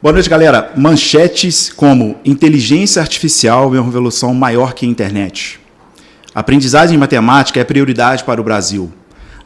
Boa noite, galera. Manchetes como inteligência artificial é uma revolução maior que a internet. Aprendizagem em matemática é prioridade para o Brasil.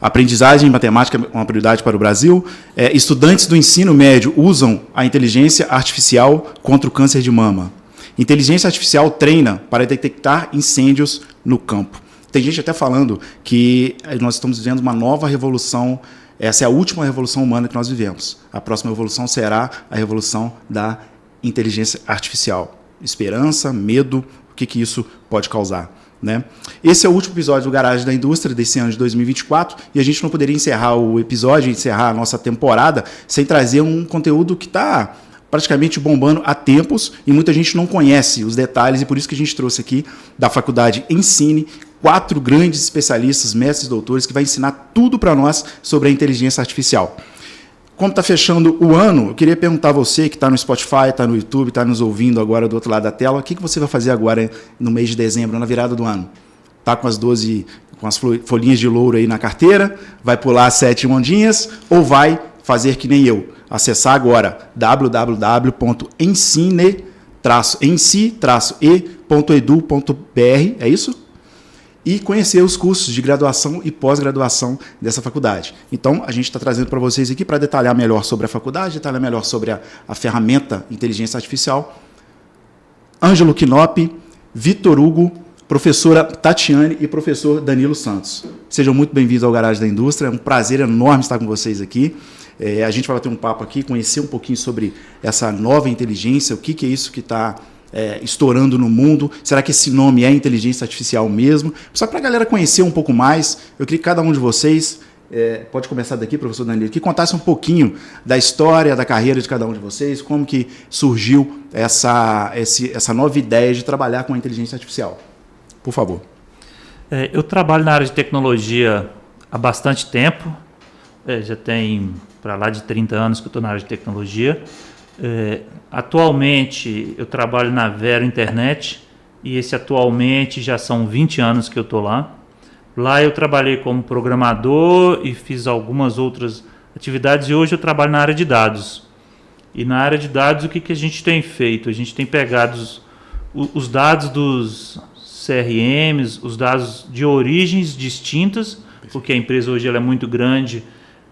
Aprendizagem em matemática é uma prioridade para o Brasil. Estudantes do ensino médio usam a inteligência artificial contra o câncer de mama. Inteligência artificial treina para detectar incêndios no campo. Tem gente até falando que nós estamos vivendo uma nova revolução. Essa é a última revolução humana que nós vivemos. A próxima revolução será a revolução da inteligência artificial. Esperança, medo, o que isso pode causar, né? Esse é o último episódio do Garagem da Indústria desse ano de 2024 e a gente não poderia encerrar o episódio, encerrar a nossa temporada sem trazer um conteúdo que está praticamente bombando há tempos e muita gente não conhece os detalhes e por isso que a gente trouxe aqui da faculdade Ensine 4 grandes especialistas, mestres e doutores, que vai ensinar tudo para nós sobre a inteligência artificial. Como está fechando o ano, eu queria perguntar a você que está no Spotify, está no YouTube, está nos ouvindo agora do outro lado da tela, o que você vai fazer agora no mês de dezembro, na virada do ano? Está com as 12, com as folhinhas de louro aí na carteira, vai pular as 7 ondinhas ou vai fazer que nem eu? Acessar agora www.ensi-e.edu.br, é isso? E conhecer os cursos de graduação e pós-graduação dessa faculdade. Então, a gente está trazendo para vocês aqui para detalhar melhor sobre a faculdade, detalhar melhor sobre a ferramenta inteligência artificial. Ângelo Quinop, Vitor Hugo, professora Tatiane e professor Danilo Santos. Sejam muito bem-vindos ao Garagem da Indústria, é um prazer enorme estar com vocês aqui. A gente vai bater um papo aqui, conhecer um pouquinho sobre essa nova inteligência, o que é isso que está estourando no mundo. Será que esse nome é inteligência artificial mesmo? Só para a galera conhecer um pouco mais, eu queria que cada um de vocês, pode começar daqui, professor Danilo, que contasse um pouquinho da história, da carreira de cada um de vocês, como que surgiu essa nova ideia de trabalhar com a inteligência artificial. Por favor. Eu trabalho na área de tecnologia há bastante tempo, já tem para lá de 30 anos que eu estou na área de tecnologia. Atualmente eu trabalho na Vero Internet e esse atualmente já são 20 anos que eu estou lá. Lá eu trabalhei como programador e fiz algumas outras atividades e hoje eu trabalho na área de dados. E na área de dados o que a gente tem feito? A gente tem pegado os dados dos CRMs, os dados de origens distintas, porque a empresa hoje ela é muito grande,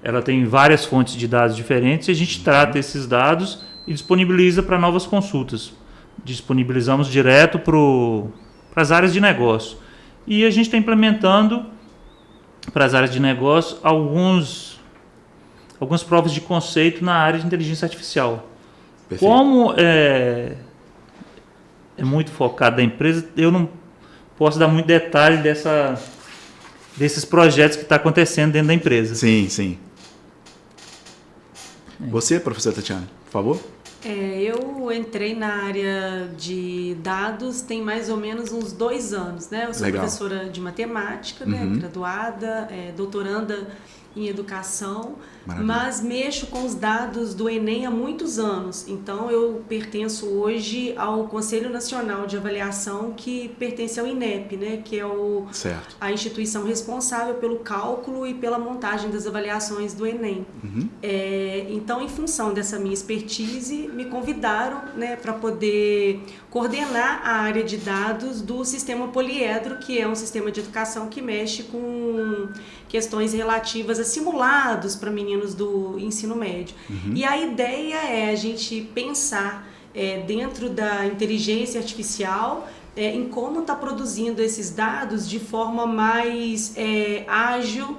ela tem várias fontes de dados diferentes e a gente trata esses dados e disponibiliza para novas consultas. Disponibilizamos direto para as áreas de negócio. E a gente está implementando para as áreas de negócio algumas provas de conceito na área de inteligência artificial. Perfeito. Como é muito focado da empresa, eu não posso dar muito detalhe desses projetos que estão acontecendo dentro da empresa. Sim, sim. Você, professora Tatiane, por favor. Eu entrei na área de dados tem mais ou menos uns 2 anos, né? Eu sou professora de matemática, né? Graduada, doutoranda em educação, mas mexo com os dados do Enem há muitos anos. Então, eu pertenço hoje ao Conselho Nacional de Avaliação, que pertence ao INEP, né? Que é a instituição responsável pelo cálculo e pela montagem das avaliações do Enem. Então, em função dessa minha expertise, me convidaram, né, para poder coordenar a área de dados do Sistema Poliedro, que é um sistema de educação que mexe com questões relativas a simulados para meninos do ensino médio. E a ideia é a gente pensar dentro da inteligência artificial em como está produzindo esses dados de forma mais ágil,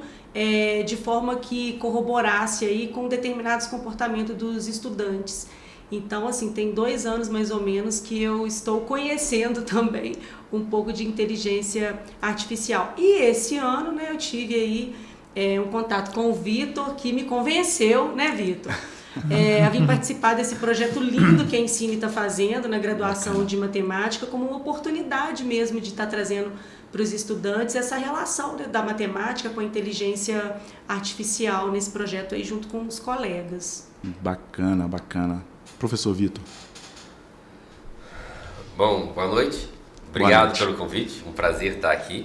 de forma que corroborasse aí com determinados comportamentos dos estudantes. Então, assim, tem 2 anos mais ou menos que eu estou conhecendo também um pouco de inteligência artificial. E esse ano, né, eu tive aí um contato com o Vitor, que me convenceu, né, Vitor? A vir participar desse projeto lindo que a Ensine está fazendo na graduação de matemática, como uma oportunidade mesmo de estar trazendo para os estudantes essa relação, né, da matemática com a inteligência artificial nesse projeto aí junto com os colegas. Bacana, bacana. Professor Vitor. Bom, boa noite. Obrigado pelo convite, um prazer estar aqui.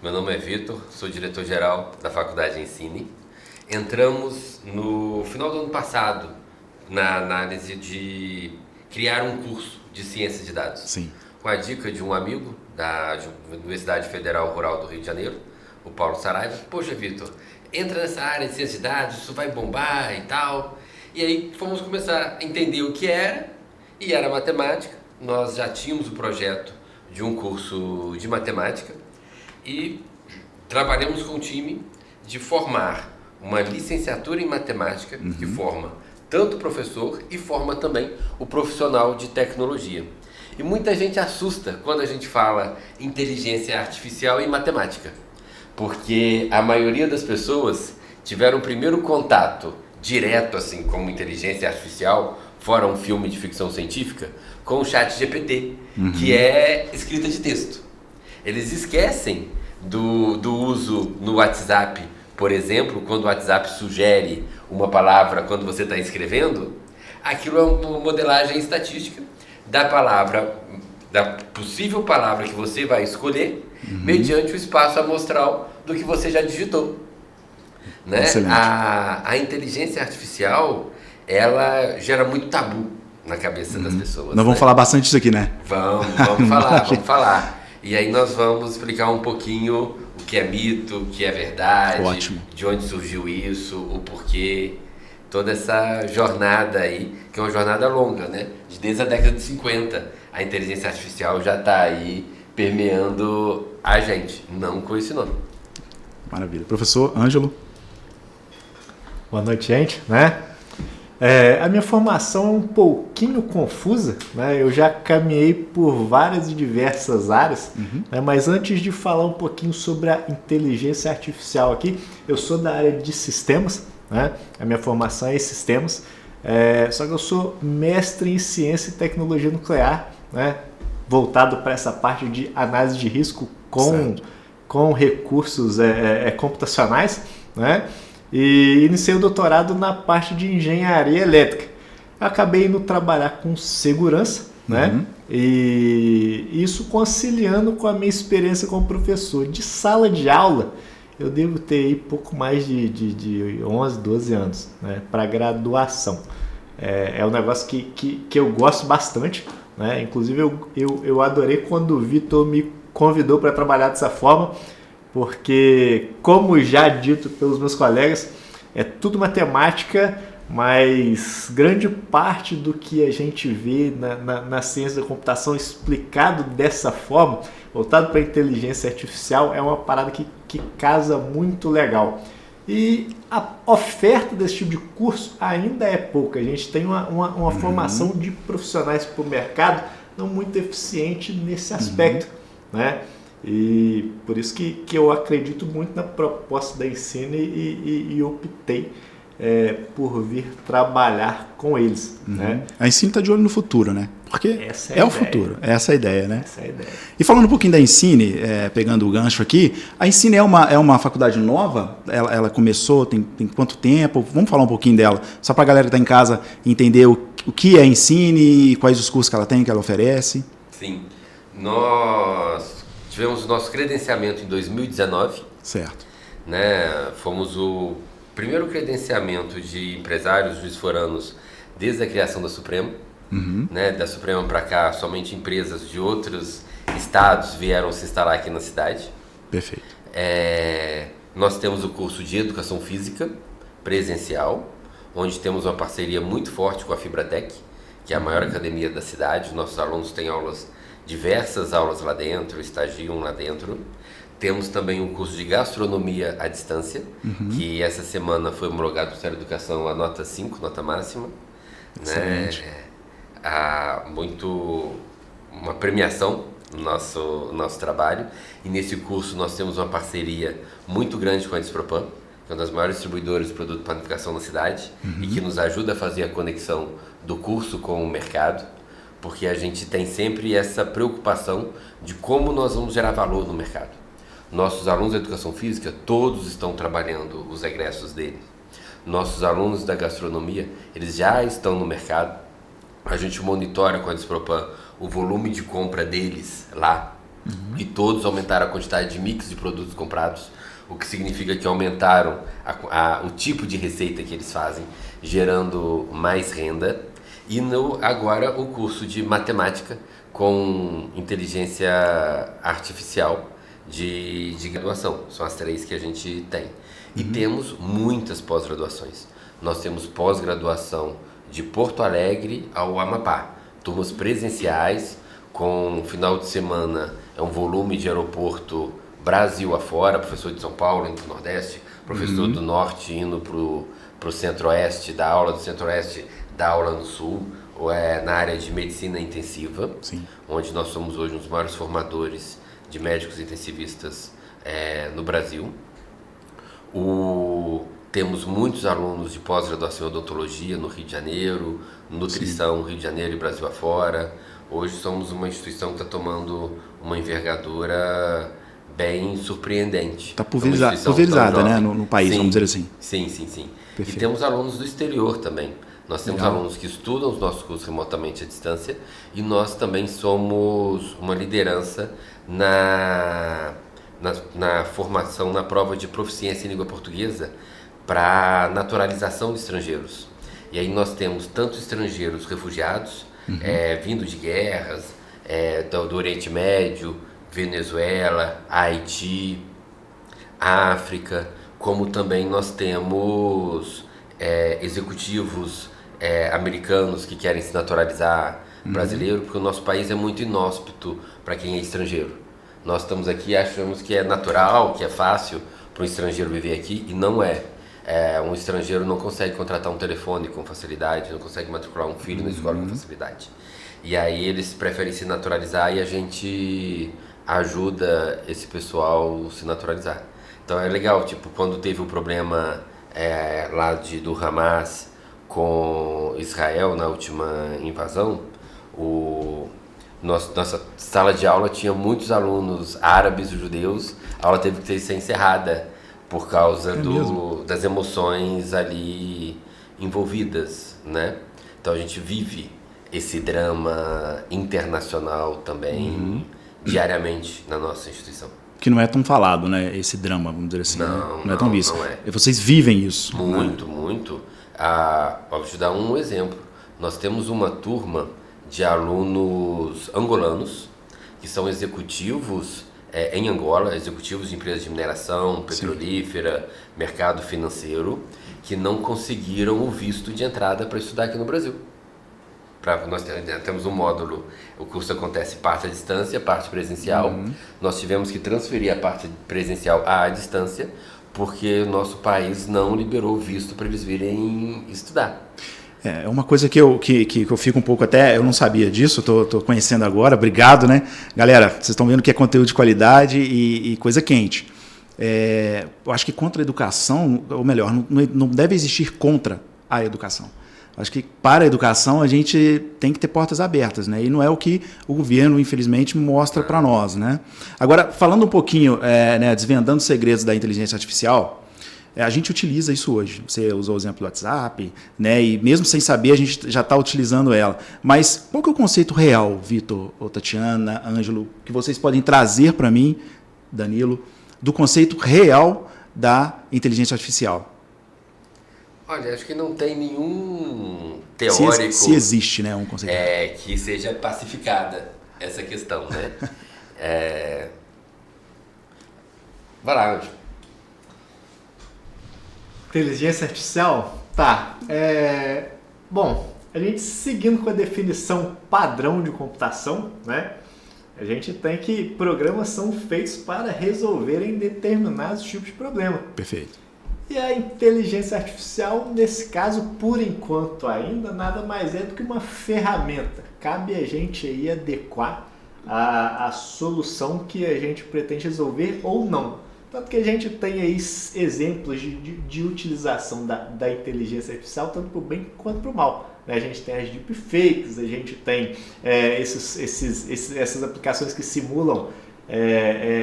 Meu nome é Vitor, sou diretor-geral da Faculdade Ensine. Entramos no final do ano passado na análise de criar um curso de ciência de dados. Sim. Com a dica de um amigo da Universidade Federal Rural do Rio de Janeiro, o Paulo Saraiva. Poxa, Vitor, entra nessa área de ciência de dados, isso vai bombar e tal. E aí fomos começar a entender o que era, e era matemática. Nós já tínhamos o projeto de um curso de matemática e trabalhamos com um time de formar uma licenciatura em matemática, que forma tanto o professor e forma também o profissional de tecnologia. E muita gente assusta quando a gente fala inteligência artificial e matemática, porque a maioria das pessoas tiveram o primeiro contato direto, assim, como inteligência artificial, fora um filme de ficção científica, com o ChatGPT, que é escrita de texto. Eles esquecem do uso no WhatsApp, por exemplo, quando o WhatsApp sugere uma palavra quando você está escrevendo, aquilo é uma modelagem estatística da palavra, da possível palavra que você vai escolher, mediante o espaço amostral do que você já digitou. Né? A inteligência artificial, ela gera muito tabu na cabeça das pessoas. Nós vamos falar bastante disso aqui, né? Vamos falar. E aí nós vamos explicar um pouquinho o que é mito, o que é verdade, Ótimo. De onde surgiu isso, o porquê, toda essa jornada aí, que é uma jornada longa, né? Desde a década de 50, a inteligência artificial já está aí permeando a gente, não com esse nome. Maravilha. Professor Ângelo. Boa noite, gente, né? A minha formação é um pouquinho confusa, né? Eu já caminhei por várias e diversas áreas, né? Mas antes de falar um pouquinho sobre a inteligência artificial aqui, eu sou da área de sistemas, né? A minha formação é em sistemas, só que eu sou mestre em ciência e tecnologia nuclear, né? Voltado para essa parte de análise de risco com recursos computacionais, né? E iniciei o doutorado na parte de engenharia elétrica. Eu acabei indo trabalhar com segurança, né? E isso conciliando com a minha experiência como professor de sala de aula. Eu devo ter aí pouco mais de 11, 12 anos, né, para graduação. É um negócio que eu gosto bastante, né? Inclusive eu adorei quando o Vitor me convidou para trabalhar dessa forma, porque, como já dito pelos meus colegas, é tudo matemática, mas grande parte do que a gente vê na ciência da computação explicado dessa forma, voltado para a inteligência artificial, é uma parada que casa muito legal. E a oferta desse tipo de curso ainda é pouca. A gente tem uma formação de profissionais para o mercado não muito eficiente nesse aspecto, né? E por isso que eu acredito muito na proposta da Ensine e optei por vir trabalhar com eles. Né? A Ensine está de olho no futuro, né? Porque essa é o futuro, essa é a ideia, né? Essa é a ideia. E falando um pouquinho da Ensine, pegando o gancho aqui, a Ensine é uma faculdade nova? Ela começou, tem quanto tempo? Vamos falar um pouquinho dela, só para a galera que está em casa entender o que é a Ensine e quais os cursos que ela tem, que ela oferece. Sim, nós tivemos o nosso credenciamento em 2019. Certo. Né? Fomos o primeiro credenciamento de empresários juiz-foranos desde a criação da Suprema. Né? Da Suprema para cá, somente empresas de outros estados vieram se instalar aqui na cidade. Perfeito. Nós temos o curso de Educação Física presencial, onde temos uma parceria muito forte com a Fibratec, que é a maior academia da cidade. Nossos alunos têm diversas aulas lá dentro, estagiam lá dentro. Temos também um curso de gastronomia à distância, que essa semana foi homologado pela Educação a nota 5, nota máxima. Excelente. Né? Uma premiação no nosso trabalho. E nesse curso nós temos uma parceria muito grande com a Despropan, que é uma das maiores distribuidoras de produto de panificação na cidade, e que nos ajuda a fazer a conexão do curso com o mercado, porque a gente tem sempre essa preocupação de como nós vamos gerar valor no mercado. Nossos alunos da Educação Física, todos estão trabalhando os egressos deles. Nossos alunos da gastronomia, eles já estão no mercado. A gente monitora com a Despropan o volume de compra deles lá, e todos aumentaram a quantidade de mix de produtos comprados. o que significa que aumentaram o tipo de receita que eles fazem, gerando mais renda. E agora o curso de matemática com inteligência artificial de graduação. São as 3 que a gente tem. E temos muitas pós-graduações. Nós temos pós-graduação de Porto Alegre ao Amapá. Turmas presenciais, com final de semana é um volume de aeroporto Brasil afora, professor de São Paulo indo para o Nordeste, professor do Norte indo para o Centro-Oeste, da aula do Centro-Oeste, da aula no Sul, ou na área de medicina intensiva, onde nós somos hoje um dos maiores formadores de médicos intensivistas no Brasil. Temos muitos alunos de pós-graduação em odontologia no Rio de Janeiro, nutrição Rio de Janeiro e Brasil afora. Hoje somos uma instituição que está tomando uma envergadura bem surpreendente. Está pulverizada, né, no país, vamos dizer assim. Sim. Perfeito. E temos alunos do exterior também. Nós temos alunos que estudam os nossos cursos remotamente à distância e nós também somos uma liderança na formação, na prova de proficiência em língua portuguesa para naturalização de estrangeiros. E aí nós temos tanto estrangeiros refugiados, vindo de guerras, do Oriente Médio, Venezuela, Haiti, África, como também nós temos executivos americanos que querem se naturalizar brasileiro, porque o nosso país é muito inóspito para quem é estrangeiro. Nós estamos aqui e achamos que é natural, que é fácil para um estrangeiro viver aqui, e não é. Um estrangeiro não consegue contratar um telefone com facilidade, não consegue matricular um filho na escola com facilidade. E aí eles preferem se naturalizar e a gente ajuda esse pessoal a se naturalizar. Então é legal, tipo, quando teve o problema lá do Hamas com Israel na última invasão, nossa sala de aula tinha muitos alunos árabes e judeus, a aula teve que ser encerrada por causa das emoções ali envolvidas, né? Então a gente vive esse drama internacional também diariamente na nossa instituição. Que não é tão falado, né? Esse drama, vamos dizer assim. Não é tão visto. Não é. E vocês vivem isso. Muito. Vou te dar um exemplo. Nós temos uma turma de alunos angolanos que são executivos em Angola, executivos de empresas de mineração, petrolífera, mercado financeiro, que não conseguiram o visto de entrada para estudar aqui no Brasil. Nós temos um módulo, o curso acontece parte à distância, parte presencial. Nós tivemos que transferir a parte presencial à distância, porque o nosso país não liberou visto para eles virem estudar. É uma coisa que eu fico um pouco eu não sabia disso, estou conhecendo agora, obrigado, né? Galera, vocês estão vendo que é conteúdo de qualidade e coisa quente. Eu acho que contra a educação, ou melhor, não deve existir contra a educação. Acho que para a educação a gente tem que ter portas abertas, né? E não é o que o governo, infelizmente, mostra para nós, né? Agora, falando um pouquinho, desvendando os segredos da inteligência artificial, a gente utiliza isso hoje. Você usou o exemplo do WhatsApp, né? E mesmo sem saber, a gente já está utilizando ela. Mas qual que é o conceito real, Vitor, ou Tatiana, Ângelo, que vocês podem trazer para mim, Danilo, do conceito real da inteligência artificial? Olha, acho que não tem nenhum teórico... Se existe, né, um conceito. Que seja pacificada essa questão, né? Vai lá, Ângelo. Inteligência artificial? Tá. Bom, a gente seguindo com a definição padrão de computação, né? A gente tem que programas são feitos para resolverem determinados tipos de problema. Perfeito. E a inteligência artificial, nesse caso, por enquanto ainda, nada mais é do que uma ferramenta. Cabe a gente aí adequar a solução que a gente pretende resolver ou não. Tanto que a gente tem aí exemplos de utilização da inteligência artificial, tanto para o bem quanto para o mal. A gente tem as deepfakes, a gente tem essas aplicações que simulam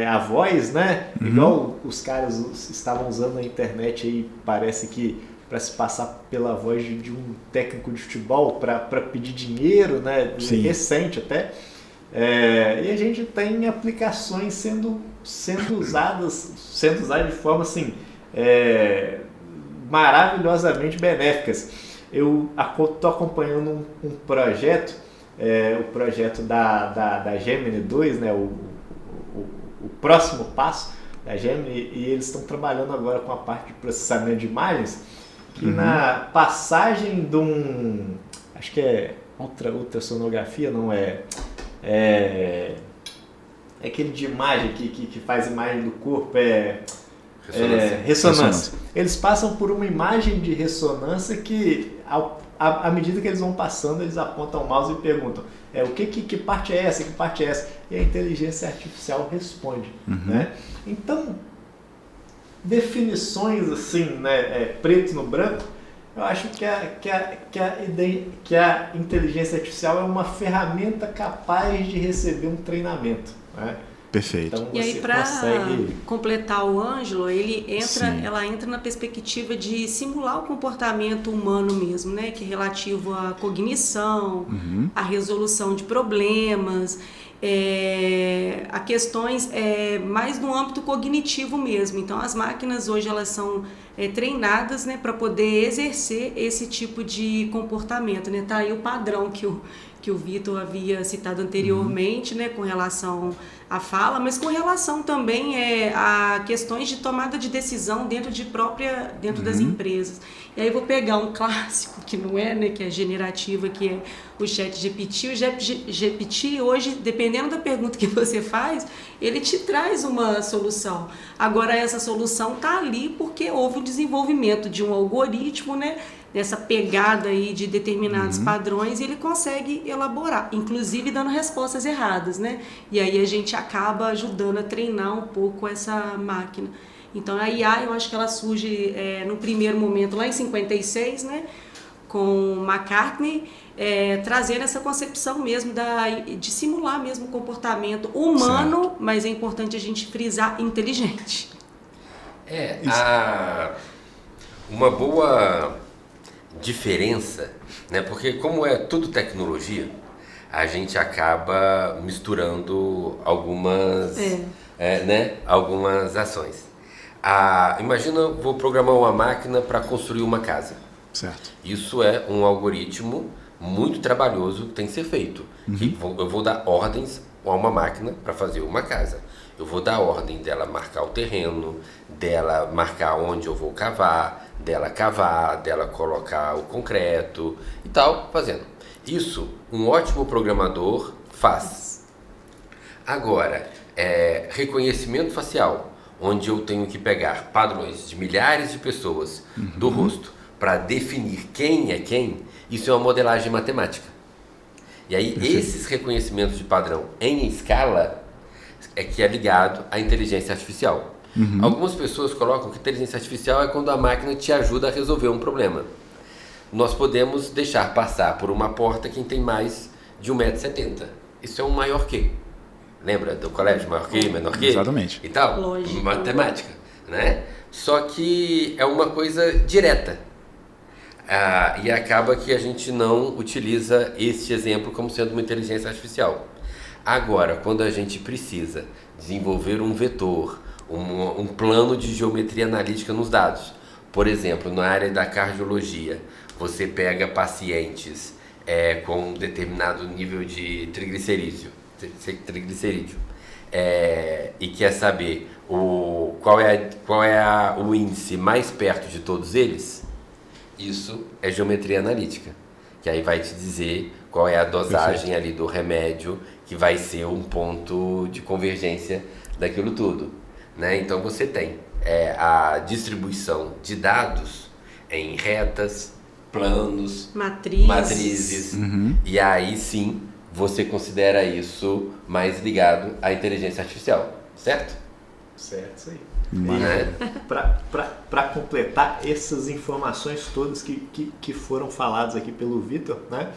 a voz, né? Igual os caras estavam usando na internet aí, parece que para se passar pela voz de um técnico de futebol para pedir dinheiro, né? Sim. Recente até. E a gente tem aplicações sendo usadas de forma assim, maravilhosamente benéficas. Eu estou acompanhando um projeto, o projeto da Gemini 2, né, o próximo passo da Gemini, e eles estão trabalhando agora com a parte de processamento de imagens, que na passagem de acho que é ultrassonografia, não é aquele de imagem que faz imagem do corpo, ressonância. Eles passam por uma imagem de ressonância que, à medida que eles vão passando, eles apontam o mouse e perguntam que parte é essa, que parte é essa? E a inteligência artificial responde. Né? Então, definições assim, né, preto no branco, eu acho que a inteligência artificial é uma ferramenta capaz de receber um treinamento. Né? Perfeito. Então, e aí, para completar o Ângelo, ela entra na perspectiva de simular o comportamento humano mesmo, né? Que é relativo à cognição, à resolução de problemas, a questões mais no âmbito cognitivo mesmo. Então, as máquinas hoje elas são treinadas, né, para poder exercer esse tipo de comportamento. Né? Tá aí o padrão que o Vitor havia citado anteriormente, né, com relação à fala, mas com relação também a questões de tomada de decisão dentro das empresas. E aí eu vou pegar um clássico que não é, né, que é generativa, que é o ChatGPT. O ChatGPT hoje, dependendo da pergunta que você faz, ele te traz uma solução. Agora essa solução está ali porque houve o desenvolvimento de um algoritmo, né, dessa pegada aí de determinados padrões, e ele consegue elaborar, inclusive dando respostas erradas, né? E aí a gente acaba ajudando a treinar um pouco essa máquina. Então a IA, eu acho que ela surge no primeiro momento lá em 56, né? Com McCartney, trazendo essa concepção mesmo de simular mesmo o comportamento humano, certo. Mas é importante a gente frisar inteligente. Uma boa diferença, né? Porque como é tudo tecnologia, a gente acaba misturando algumas ações. Imagina, vou programar uma máquina para construir uma casa. Certo. Isso é um algoritmo muito trabalhoso que tem que ser feito. Eu vou dar ordens a uma máquina para fazer uma casa. Eu vou dar ordem dela marcar o terreno, dela marcar onde eu vou cavar, dela colocar o concreto e tal, fazendo. Isso, um ótimo programador faz. Agora, reconhecimento facial, onde eu tenho que pegar padrões de milhares de pessoas do rosto para definir quem é quem, isso é uma modelagem matemática. E aí, esses reconhecimentos de padrão em escala que é ligado à inteligência artificial. Algumas pessoas colocam que inteligência artificial é quando a máquina te ajuda a resolver um problema. Nós podemos deixar passar por uma porta quem tem mais de 1,70 m. Isso é um maior que. Lembra do colégio? Maior que, menor que? Exatamente. E tal. Lógico. Matemática, né? Só que é uma coisa direta. E acaba que a gente não utiliza este exemplo como sendo uma inteligência artificial. Agora, quando a gente precisa desenvolver um vetor, um plano de geometria analítica nos dados, por exemplo, na área da cardiologia, você pega pacientes com um determinado nível de triglicerídeo, e quer saber qual é o índice mais perto de todos eles, isso é geometria analítica, que aí vai te dizer qual é a dosagem ali do remédio que vai ser um ponto de convergência daquilo tudo, né? Então você tem a distribuição de dados em retas, planos, matrizes, e aí sim você considera isso mais ligado à inteligência artificial, certo? Certo, isso aí. Para completar essas informações todas que foram faladas aqui pelo Vitor, né?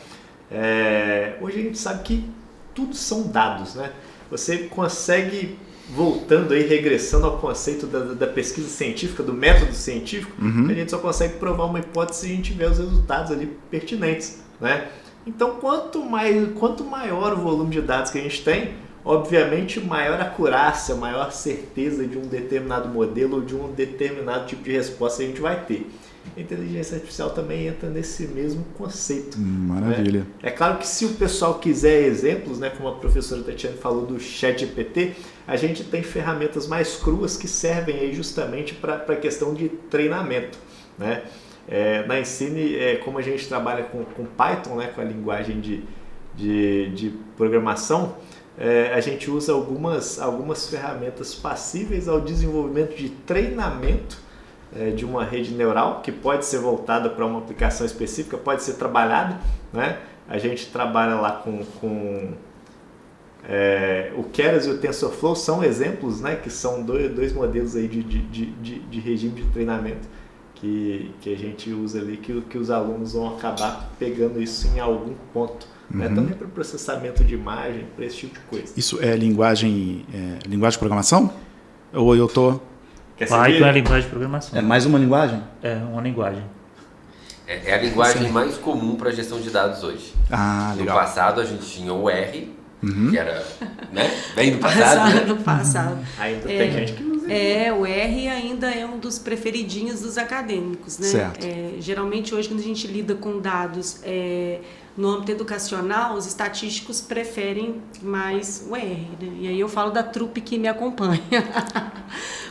Hoje a gente sabe que tudo são dados, né? Você consegue, voltando aí, regressando ao conceito da pesquisa científica, do método científico, a gente só consegue provar uma hipótese se a gente tiver os resultados ali pertinentes, né? Então, quanto maior o volume de dados que a gente tem, obviamente, maior acurácia, maior certeza de um determinado modelo ou de um determinado tipo de resposta a gente vai ter. A inteligência artificial também entra nesse mesmo conceito. Maravilha. Né? É claro que se o pessoal quiser exemplos, né, como a professora Tatiana falou do ChatGPT, a gente tem ferramentas mais cruas que servem aí justamente para a questão de treinamento. Né? Na Ensine, como a gente trabalha com Python, né, com a linguagem de programação, a gente usa algumas ferramentas passíveis ao desenvolvimento de treinamento de uma rede neural, que pode ser voltada para uma aplicação específica, pode ser trabalhada. Né? A gente trabalha lá com o Keras e o TensorFlow, são exemplos, né, que são dois modelos aí de regime de treinamento que a gente usa ali, que os alunos vão acabar pegando isso em algum ponto. Né? Também para processamento de imagem, para esse tipo de coisa. Isso é linguagem de programação? Ou eu estou... Python é a linguagem de programação. É mais uma linguagem? É uma linguagem. É a linguagem mais comum para gestão de dados hoje. Legal. No passado a gente tinha o R, que era, né, bem do passado. Né? No passado. Ainda tem gente que usa. O R ainda é um dos preferidinhos dos acadêmicos, né? Certo. Geralmente hoje quando a gente lida com dados no âmbito educacional, os estatísticos preferem mais o R, né? E aí eu falo da trupe que me acompanha.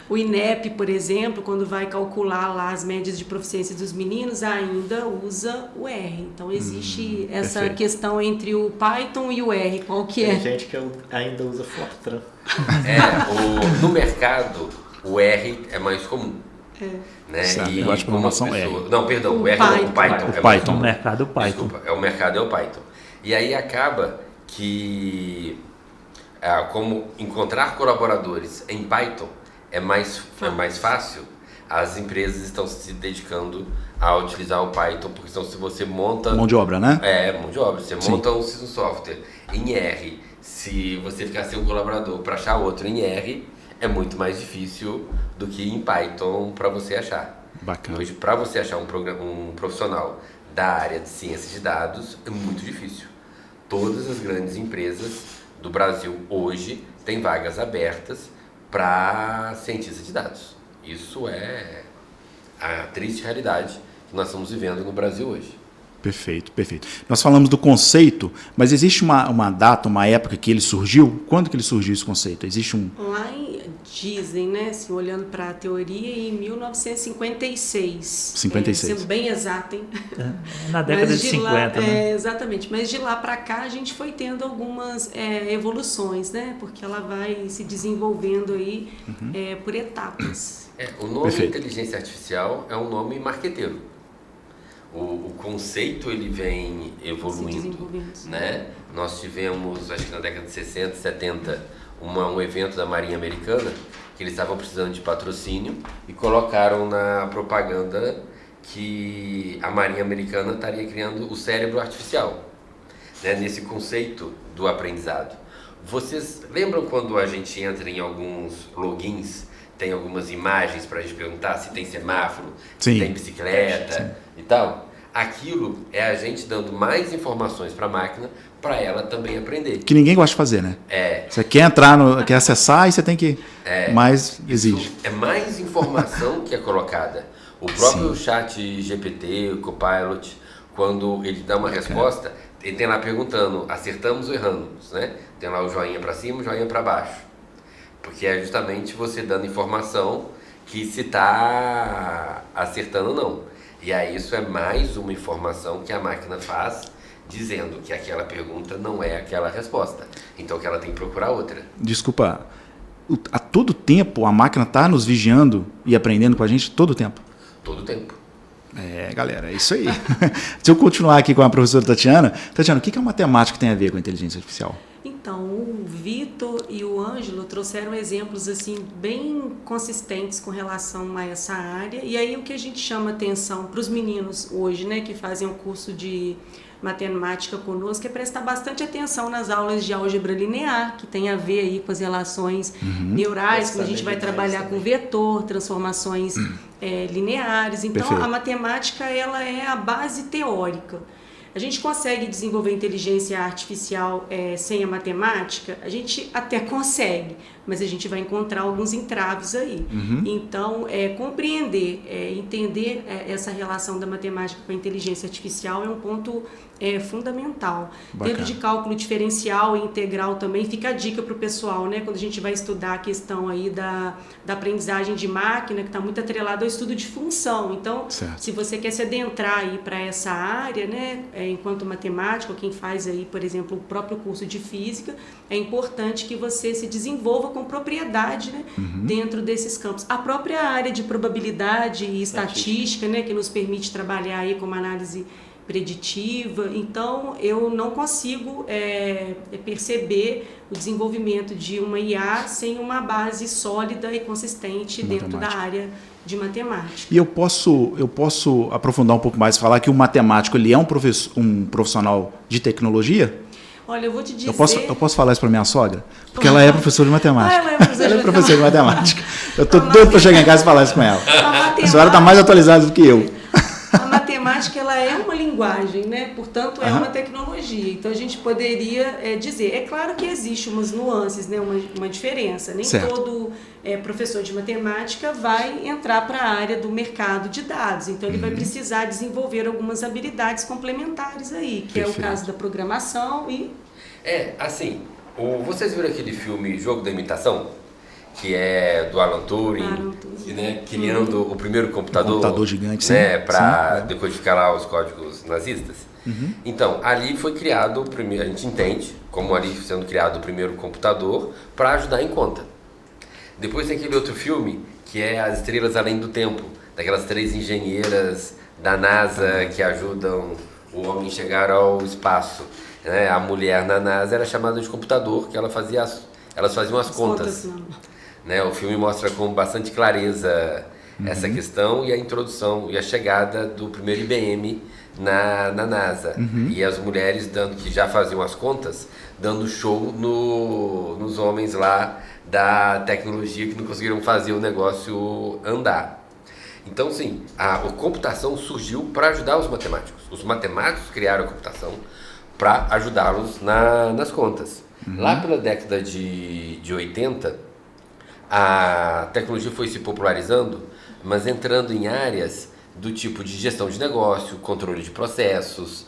O INEP, por exemplo, quando vai calcular lá as médias de proficiência dos meninos, ainda usa o R. Então existe essa perfeito. Questão entre o Python e o R, qual que Tem é? gente que ainda usa Fortran. No mercado, o R é mais comum. Né? Certo. E Linguagem de programação pessoas... Não, perdão, o R Python. não, o Python. O Python. O mercado é o Python. Desculpa, o mercado é o Python. E aí acaba que como encontrar colaboradores em Python é mais fácil, as empresas estão se dedicando a utilizar o Python, porque senão se você monta... Mão de obra, né? Mão de obra. Você monta um software em R, se você ficar sem um colaborador para achar outro em R, é muito mais difícil do que em Python para você achar. Bacana. Hoje, para você achar um profissional da área de ciências de dados, é muito difícil. Todas as grandes empresas do Brasil hoje têm vagas abertas para cientista de dados. Isso é a triste realidade que nós estamos vivendo no Brasil hoje. Perfeito, perfeito. Nós falamos do conceito, mas existe uma data, uma época que ele surgiu? Quando que ele surgiu esse conceito? Existe um... Dizem, né, assim, olhando para a teoria, em 1956. 56. Sendo bem exato, hein? Na década de 50, né? Exatamente. Mas de lá para cá a gente foi tendo algumas evoluções, né? Porque ela vai se desenvolvendo aí por etapas. O nome Perfeito. inteligência artificial é um nome marqueteiro. O conceito ele vem evoluindo, né? Nós tivemos, acho que na década de 60, 70, um evento da Marinha Americana que eles estavam precisando de patrocínio e colocaram na propaganda que a Marinha Americana estaria criando o cérebro artificial, né? Nesse conceito do aprendizado. Vocês lembram quando a gente entra em alguns logins, tem algumas imagens para a gente perguntar se tem semáforo, se tem bicicleta e tal? Aquilo é a gente dando mais informações para a máquina para ela também aprender. Que ninguém gosta de fazer, né? Você quer entrar, quer acessar e você tem que... mais exige. É mais informação que é colocada. O próprio chat GPT, o Copilot, quando ele dá uma resposta, ele tem lá perguntando, acertamos ou erramos, né? Tem lá o joinha para cima, o joinha para baixo. Porque é justamente você dando informação que se está acertando ou não. E aí isso é mais uma informação que a máquina faz, dizendo que aquela pergunta não é aquela resposta. Então que ela tem que procurar outra. Desculpa, a todo tempo a máquina está nos vigiando e aprendendo com a gente todo o tempo? Todo o tempo. Galera, é isso aí. Se eu continuar aqui com a professora Tatiana, o que a matemática tem a ver com a inteligência artificial? Então, o Vitor e o Ângelo trouxeram exemplos assim bem consistentes com relação a essa área. E aí o que a gente chama atenção para os meninos hoje, né, que fazem o curso de matemática conosco, é prestar bastante atenção nas aulas de álgebra linear, que tem a ver aí com as relações neurais, quando a gente vai trabalhar com vetor, transformações lineares. Então, Perfeito. a matemática ela é a base teórica. A gente consegue desenvolver inteligência artificial sem a matemática? A gente até consegue, mas a gente vai encontrar alguns entraves aí. Então, compreender, entender essa relação da matemática com a inteligência artificial é um ponto fundamental. Bacana. Dentro de cálculo diferencial e integral também fica a dica para o pessoal, né? Quando a gente vai estudar a questão aí da aprendizagem de máquina, que está muito atrelada ao estudo de função. Então, certo. Se você quer se adentrar aí para essa área, né, enquanto matemático, quem faz aí, por exemplo, o próprio curso de física, é importante que você se desenvolva com propriedade, né, dentro desses campos. A própria área de probabilidade e estatística, né, que nos permite trabalhar aí com uma análise preditiva. Então, eu não consigo perceber o desenvolvimento de uma IA sem uma base sólida e consistente dentro da área de matemática. E eu posso aprofundar um pouco mais e falar que o matemático ele é um profissional de tecnologia? Olha, eu vou te dizer... Eu posso falar isso para minha sogra? Porque ela é professora de matemática. Ela é professora de matemática. Eu estou doido para chegar em casa e falar isso com ela. A senhora está mais atualizada do que eu. A matemática ela é uma linguagem, né? Portanto, é uma tecnologia. Então, a gente poderia dizer... É claro que existe umas nuances, né? Uma diferença. Nem certo. todo professor de matemática vai entrar para a área do mercado de dados. Então, ele vai precisar desenvolver algumas habilidades complementares aí, que Perfeito. é o caso da programação e... assim, vocês viram aquele filme Jogo da Imitação? Que é do Alan Turing, né, criando o primeiro computador gigante, né, para decodificar lá os códigos nazistas. Então, ali foi criado o primeiro, a gente entende como ali sendo criado o primeiro computador para ajudar em conta. Depois tem aquele outro filme que é As Estrelas Além do Tempo, daquelas 3 engenheiras da NASA que ajudam o homem a chegar ao espaço. Né? A mulher na NASA era chamada de computador, que elas faziam as contas. Né, o filme mostra com bastante clareza essa questão e a introdução e a chegada do primeiro IBM na NASA. E as mulheres que já faziam as contas, dando show nos homens lá da tecnologia que não conseguiram fazer o negócio andar. Então, sim, a computação surgiu para ajudar os matemáticos. Os matemáticos criaram a computação para ajudá-los nas contas. Lá pela década de 80, a tecnologia foi se popularizando, mas entrando em áreas do tipo de gestão de negócio, controle de processos,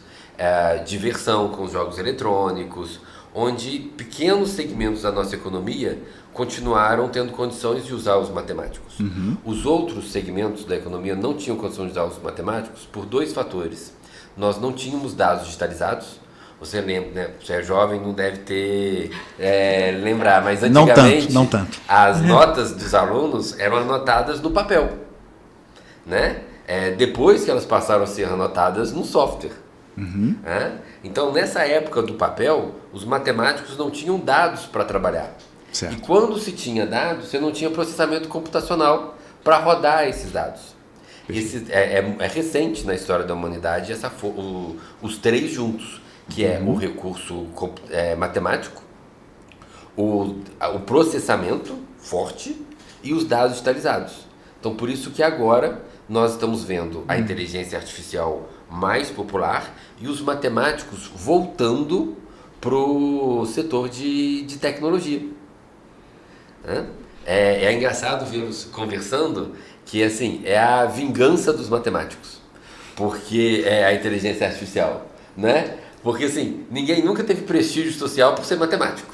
diversão com os jogos eletrônicos, onde pequenos segmentos da nossa economia continuaram tendo condições de usar os matemáticos. Os outros segmentos da economia não tinham condição de usar os matemáticos por 2 fatores. Nós não tínhamos dados digitalizados. Você lembra, né? Você é jovem, não deve ter lembrar, mas antigamente não tanto. As notas dos alunos eram anotadas no papel, né? Depois que elas passaram a ser anotadas no software. Então, nessa época do papel, os matemáticos não tinham dados para trabalhar. Certo. E quando se tinha dados, você não tinha processamento computacional para rodar esses dados. É recente na história da humanidade os 3 juntos, que é o recurso matemático, o processamento forte e os dados digitalizados. Então, por isso que agora nós estamos vendo a inteligência artificial mais popular e os matemáticos voltando para o setor de tecnologia. É engraçado vê-los conversando que assim, é a vingança dos matemáticos, porque é a inteligência artificial, né? Porque assim, ninguém nunca teve prestígio social por ser matemático,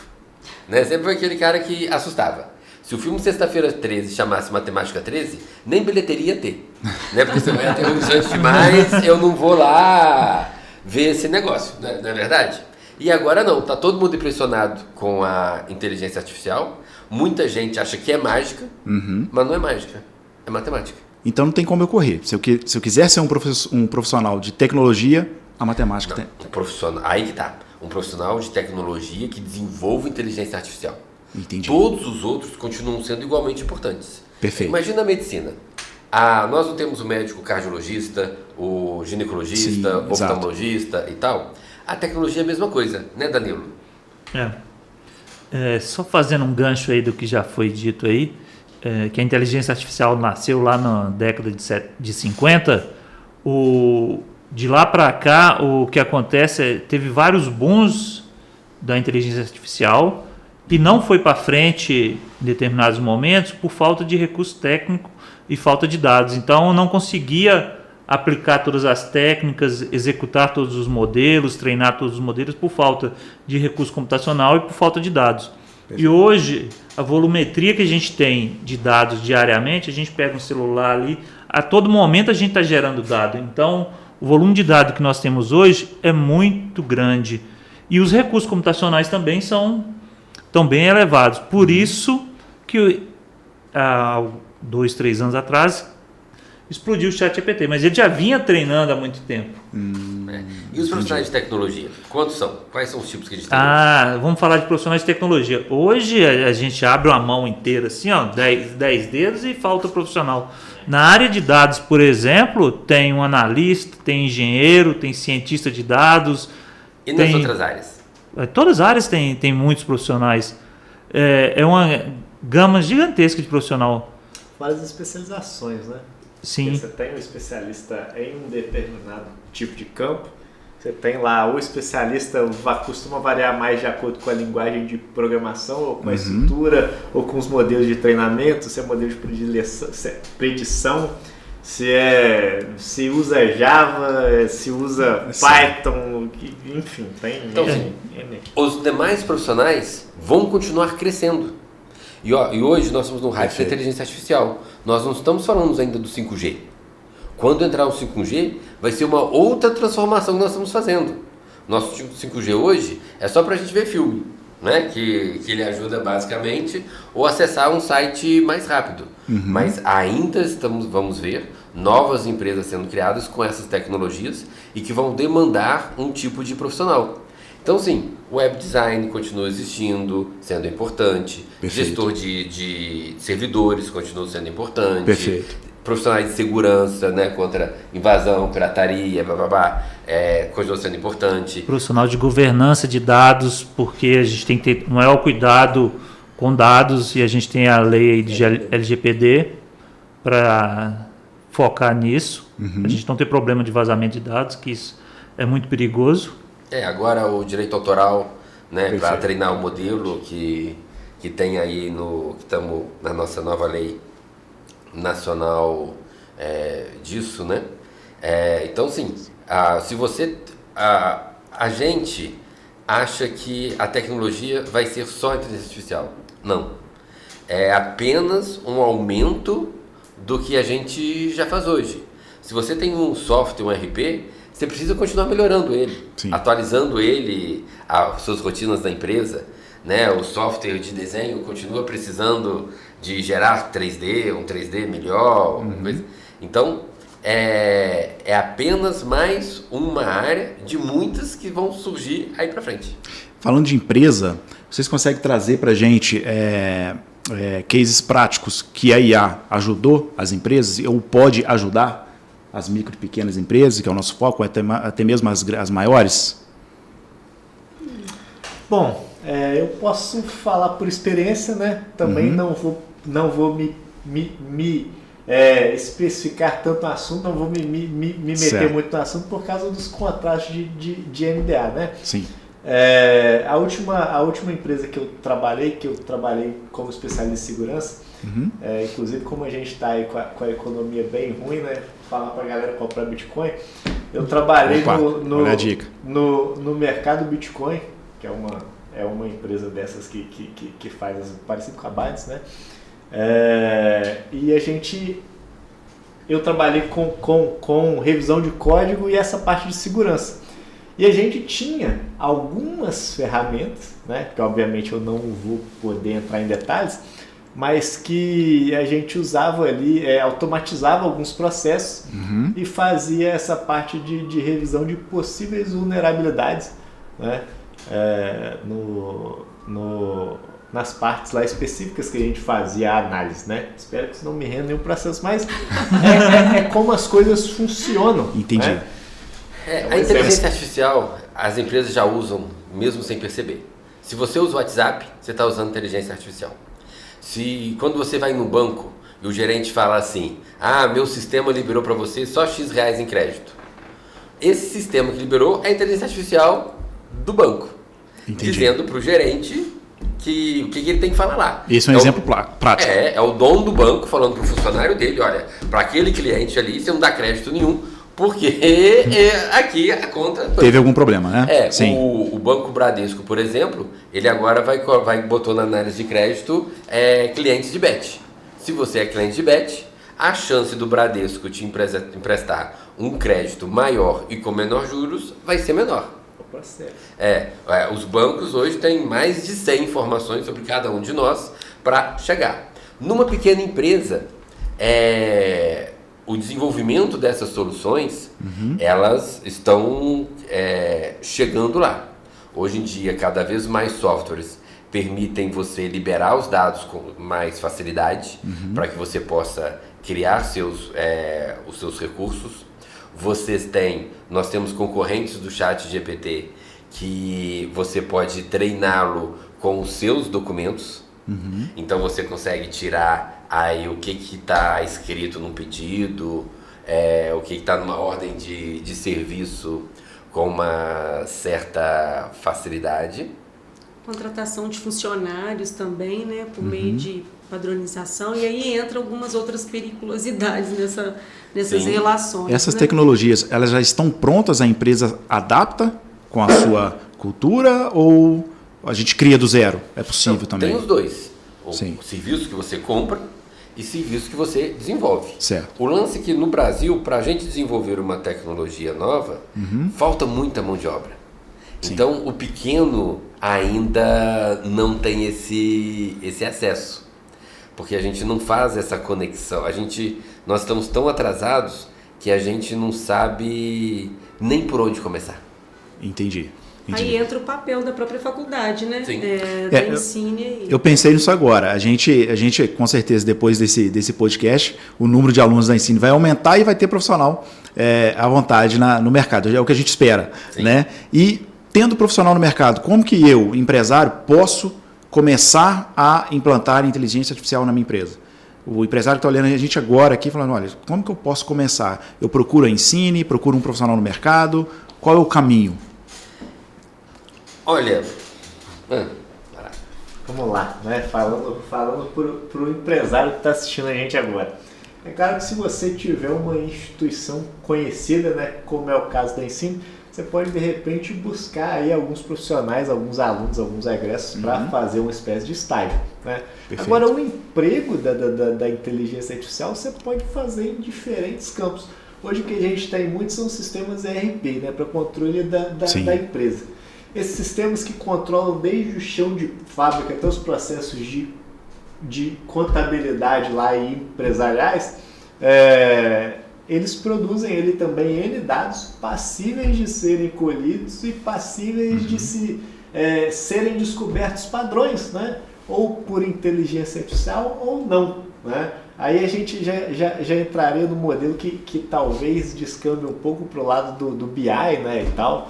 né? Sempre foi aquele cara que assustava. Se o filme Sexta-feira 13 chamasse Matemática 13, nem bilheteria ia ter, né? Porque você vai aterrorizante demais, eu não vou lá ver esse negócio, né? Não é verdade? E agora não, tá todo mundo impressionado com a inteligência artificial, muita gente acha que é mágica, mas não é mágica, é matemática. Então não tem como eu correr. Se eu quiser ser um profissional de tecnologia, a matemática tem. Aí que tá. Um profissional de tecnologia que desenvolve inteligência artificial. Entendi. Todos os outros continuam sendo igualmente importantes. Perfeito. Imagina a medicina. Nós não temos o médico cardiologista, o ginecologista, o oftalmologista e tal. A tecnologia é a mesma coisa, né, Danilo? Só fazendo um gancho aí do que já foi dito aí, que a inteligência artificial nasceu lá na década de 50, o De lá para cá, o que acontece teve vários booms da inteligência artificial e não foi para frente em determinados momentos por falta de recurso técnico e falta de dados. Então, eu não conseguia aplicar todas as técnicas, executar todos os modelos, treinar todos os modelos por falta de recurso computacional e por falta de dados. E hoje, a volumetria que a gente tem de dados diariamente, a gente pega um celular ali, a todo momento a gente está gerando dado. Então, o volume de dados que nós temos hoje é muito grande. E os recursos computacionais também são bem elevados. Por isso que há 2, 3 anos atrás explodiu o ChatGPT, mas ele já vinha treinando há muito tempo. E os profissionais de tecnologia? Quantos são? Quais são os tipos que a gente tem? Vamos falar de profissionais de tecnologia. Hoje a gente abre uma mão inteira, assim, 10 dedos e falta profissional. Na área de dados, por exemplo, tem um analista, tem engenheiro, tem cientista de dados. E nas outras áreas? Todas as áreas tem muitos profissionais. É uma gama gigantesca de profissional. Várias especializações, né? Sim. Porque você tem um especialista em um determinado tipo de campo, você tem lá o especialista, costuma variar mais de acordo com a linguagem de programação, ou com a estrutura, ou com os modelos de treinamento, se é modelo de predição, se usa Java, se usa Python, enfim, tem... Então, os demais profissionais vão continuar crescendo. E hoje nós estamos no hype da inteligência artificial. Nós não estamos falando ainda do 5G. Quando entrar o 5G, vai ser uma outra transformação que nós estamos fazendo. Nosso 5G hoje é só para a gente ver filme, né? Que ele ajuda basicamente ou acessar um site mais rápido. Mas ainda vamos ver novas empresas sendo criadas com essas tecnologias e que vão demandar um tipo de profissional. Então, sim, web design continua existindo, sendo importante. Perfeito. Gestor de servidores continua sendo importante. Perfeito. Profissionais de segurança, né, contra invasão, pirataria, continua sendo importante. Profissional de governança de dados, porque a gente tem que ter um maior cuidado com dados e a gente tem a lei de LGPD para focar nisso. A gente não ter problema de vazamento de dados, que isso é muito perigoso. Agora o direito autoral, né, para treinar o modelo que tem aí que estamos na nossa nova lei nacional disso, né? Então, sim, se você... A gente acha que a tecnologia vai ser só inteligência artificial. Não. É apenas um aumento do que a gente já faz hoje. Se você tem um software, um RP, você precisa continuar melhorando ele, atualizando ele, as suas rotinas da empresa, né? O software de desenho continua precisando de gerar 3D, um 3D melhor. Então, é apenas mais uma área de muitas que vão surgir aí para frente. Falando de empresa, vocês conseguem trazer para a gente cases práticos que a IA ajudou as empresas ou pode ajudar as micro e pequenas empresas, que é o nosso foco, até mesmo as maiores? Bom, eu posso falar por experiência, né? Também não vou me especificar tanto no assunto, não vou me meter muito no assunto por causa dos contratos de NDA, né? Sim. A última empresa que eu trabalhei como especialista em segurança, inclusive como a gente está aí com a economia bem ruim, né? Falar para a galera comprar Bitcoin, eu trabalhei no mercado Bitcoin, que é uma empresa dessas que faz parecido com a Binance, né? E eu trabalhei com revisão de código e essa parte de segurança. E a gente tinha algumas ferramentas, né, que obviamente eu não vou poder entrar em detalhes, mas que a gente usava ali, automatizava alguns processos e fazia essa parte de revisão de possíveis vulnerabilidades, né, nas partes lá específicas que a gente fazia a análise, né? Espero que isso não me renda nenhum processo, mas é como as coisas funcionam. Entendi. Né? A inteligência artificial, as empresas já usam, mesmo sem perceber. Se você usa o WhatsApp, você está usando inteligência artificial. Quando você vai no banco e o gerente fala assim, meu sistema liberou para você só X reais em crédito. esse sistema que liberou é a inteligência artificial do banco. Entendi. Dizendo para o gerente o que ele tem que falar lá. Esse é um exemplo prático. É o dono do banco falando para o funcionário dele, olha, para aquele cliente ali você não dá crédito nenhum, porque aqui a conta... Teve algum problema, né? Sim. O Banco Bradesco, por exemplo, ele agora botou na análise de crédito clientes de Bet. Se você é cliente de Bet, a chance do Bradesco te emprestar um crédito maior e com menor juros vai ser menor. Os bancos hoje têm mais de 100 informações sobre cada um de nós para chegar. Numa pequena empresa, o desenvolvimento dessas soluções, elas estão chegando lá. Hoje em dia, cada vez mais softwares permitem você liberar os dados com mais facilidade, para que você possa criar os seus recursos. Nós temos concorrentes do ChatGPT que você pode treiná-lo com os seus documentos. Então você consegue tirar aí o que está escrito num pedido, o que está numa ordem de serviço com uma certa facilidade. Contratação de funcionários também, né, por meio de padronização, e aí entra algumas outras periculosidades nessas relações. Essas tecnologias, elas já estão prontas, a empresa adapta com a sua cultura ou a gente cria do zero? É possível também? Tem os dois. O Sim. serviço que você compra e serviço que você desenvolve. Certo. O lance é que no Brasil, para a gente desenvolver uma tecnologia nova, falta muita mão de obra. Sim. Então, o pequeno ainda não tem esse acesso, porque a gente não faz essa conexão. Nós estamos tão atrasados que a gente não sabe nem por onde começar. Entendi. Aí entra o papel da própria faculdade, né? Sim. Da Ensine. Eu pensei nisso agora. A gente, com certeza, depois desse podcast, o número de alunos da Ensine vai aumentar e vai ter profissional à vontade no mercado. É o que a gente espera. Né? E tendo profissional no mercado, como que eu, empresário, posso começar a implantar inteligência artificial na minha empresa? O empresário está olhando a gente agora aqui, falando, olha, como que eu posso começar? Eu procuro a Ensine, procuro um profissional no mercado, qual é o caminho? Olha, vamos lá, né? Falando para o empresário que está assistindo a gente agora. É claro que se você tiver uma instituição conhecida, né, como é o caso da Ensine, você pode de repente buscar aí alguns profissionais, alguns alunos, alguns egressos para fazer uma espécie de estágio. Né? Agora, o emprego da inteligência artificial você pode fazer em diferentes campos. Hoje o que a gente tem muito são sistemas ERP, né, para controle da empresa. Esses sistemas que controlam desde o chão de fábrica até os processos de contabilidade lá e empresariais, eles produzem também N dados passíveis de serem colhidos e passíveis de serem descobertos padrões, né? Ou por inteligência artificial ou não. Né? Aí a gente já entraria no modelo que talvez descambe um pouco para o lado do BI, né, e tal,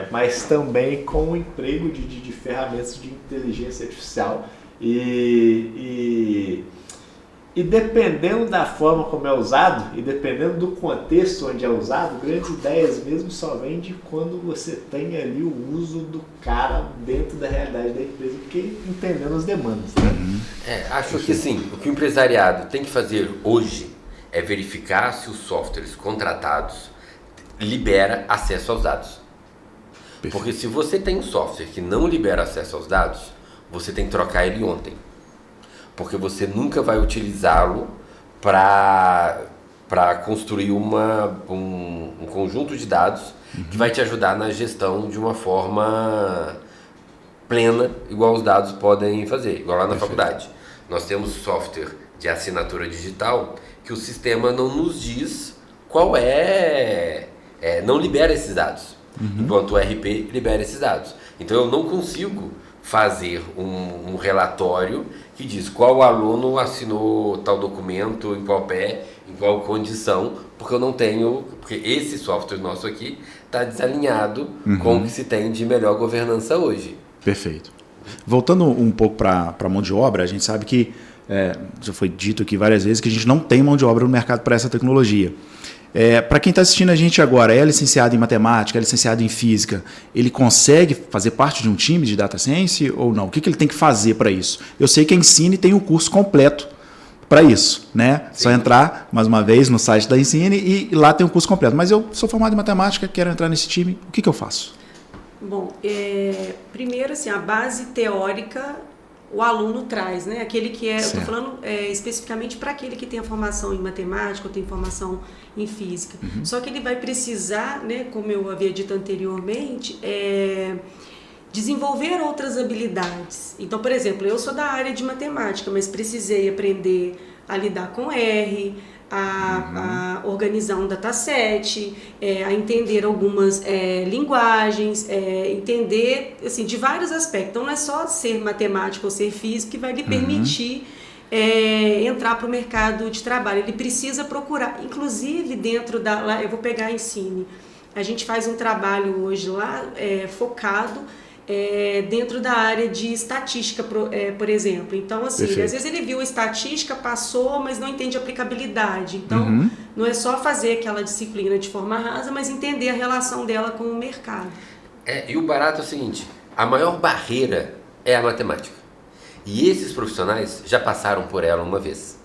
mas também com o emprego de ferramentas de inteligência artificial e dependendo da forma como é usado e dependendo do contexto onde é usado, grandes ideias mesmo só vêm de quando você tem ali o uso do cara dentro da realidade da empresa, porque entendendo as demandas. Né? Acho que sim, o que o empresariado tem que fazer hoje é verificar se os softwares contratados libera acesso aos dados. Perfeito. Porque se você tem um software que não libera acesso aos dados, você tem que trocar ele ontem. Porque você nunca vai utilizá-lo para construir um conjunto de dados que vai te ajudar na gestão de uma forma plena, igual os dados podem fazer, igual lá na faculdade. Nós temos software de assinatura digital que o sistema não nos diz qual não libera esses dados, enquanto o RP libera esses dados. Então eu não consigo fazer um relatório que diz qual aluno assinou tal documento, em qual pé, em qual condição, porque eu não tenho, porque esse software nosso aqui está desalinhado com o que se tem de melhor governança hoje. Perfeito. Voltando um pouco para a mão de obra, a gente sabe que, já foi dito aqui várias vezes, que a gente não tem mão de obra no mercado para essa tecnologia. Para quem está assistindo a gente agora, é licenciado em matemática, é licenciado em física, ele consegue fazer parte de um time de data science ou não? O que ele tem que fazer para isso? Eu sei que a Ensine tem o curso completo para isso, né? Sim. Só entrar, mais uma vez, no site da Ensine e lá tem um curso completo. Mas eu sou formado em matemática, quero entrar nesse time, o que eu faço? Bom, primeiro, assim, a base teórica o aluno traz, né? Aquele que eu estou falando especificamente para aquele que tem a formação em matemática ou tem formação em física. Só que ele vai precisar, né, como eu havia dito anteriormente, desenvolver outras habilidades. Então, por exemplo, eu sou da área de matemática, mas precisei aprender a lidar com R, a organizar um dataset, a entender algumas linguagens, entender assim, de vários aspectos. Então, não é só ser matemático ou ser físico que vai lhe permitir entrar para o mercado de trabalho. Ele precisa procurar, inclusive dentro da... Lá, eu vou pegar a Ensine. A gente faz um trabalho hoje lá focado dentro da área de estatística, por exemplo. Então, assim, às vezes ele viu a estatística, passou, mas não entende a aplicabilidade. Então, não é só fazer aquela disciplina de forma rasa, mas entender a relação dela com o mercado. E o barato é o seguinte, a maior barreira é a matemática. E esses profissionais já passaram por ela uma vez.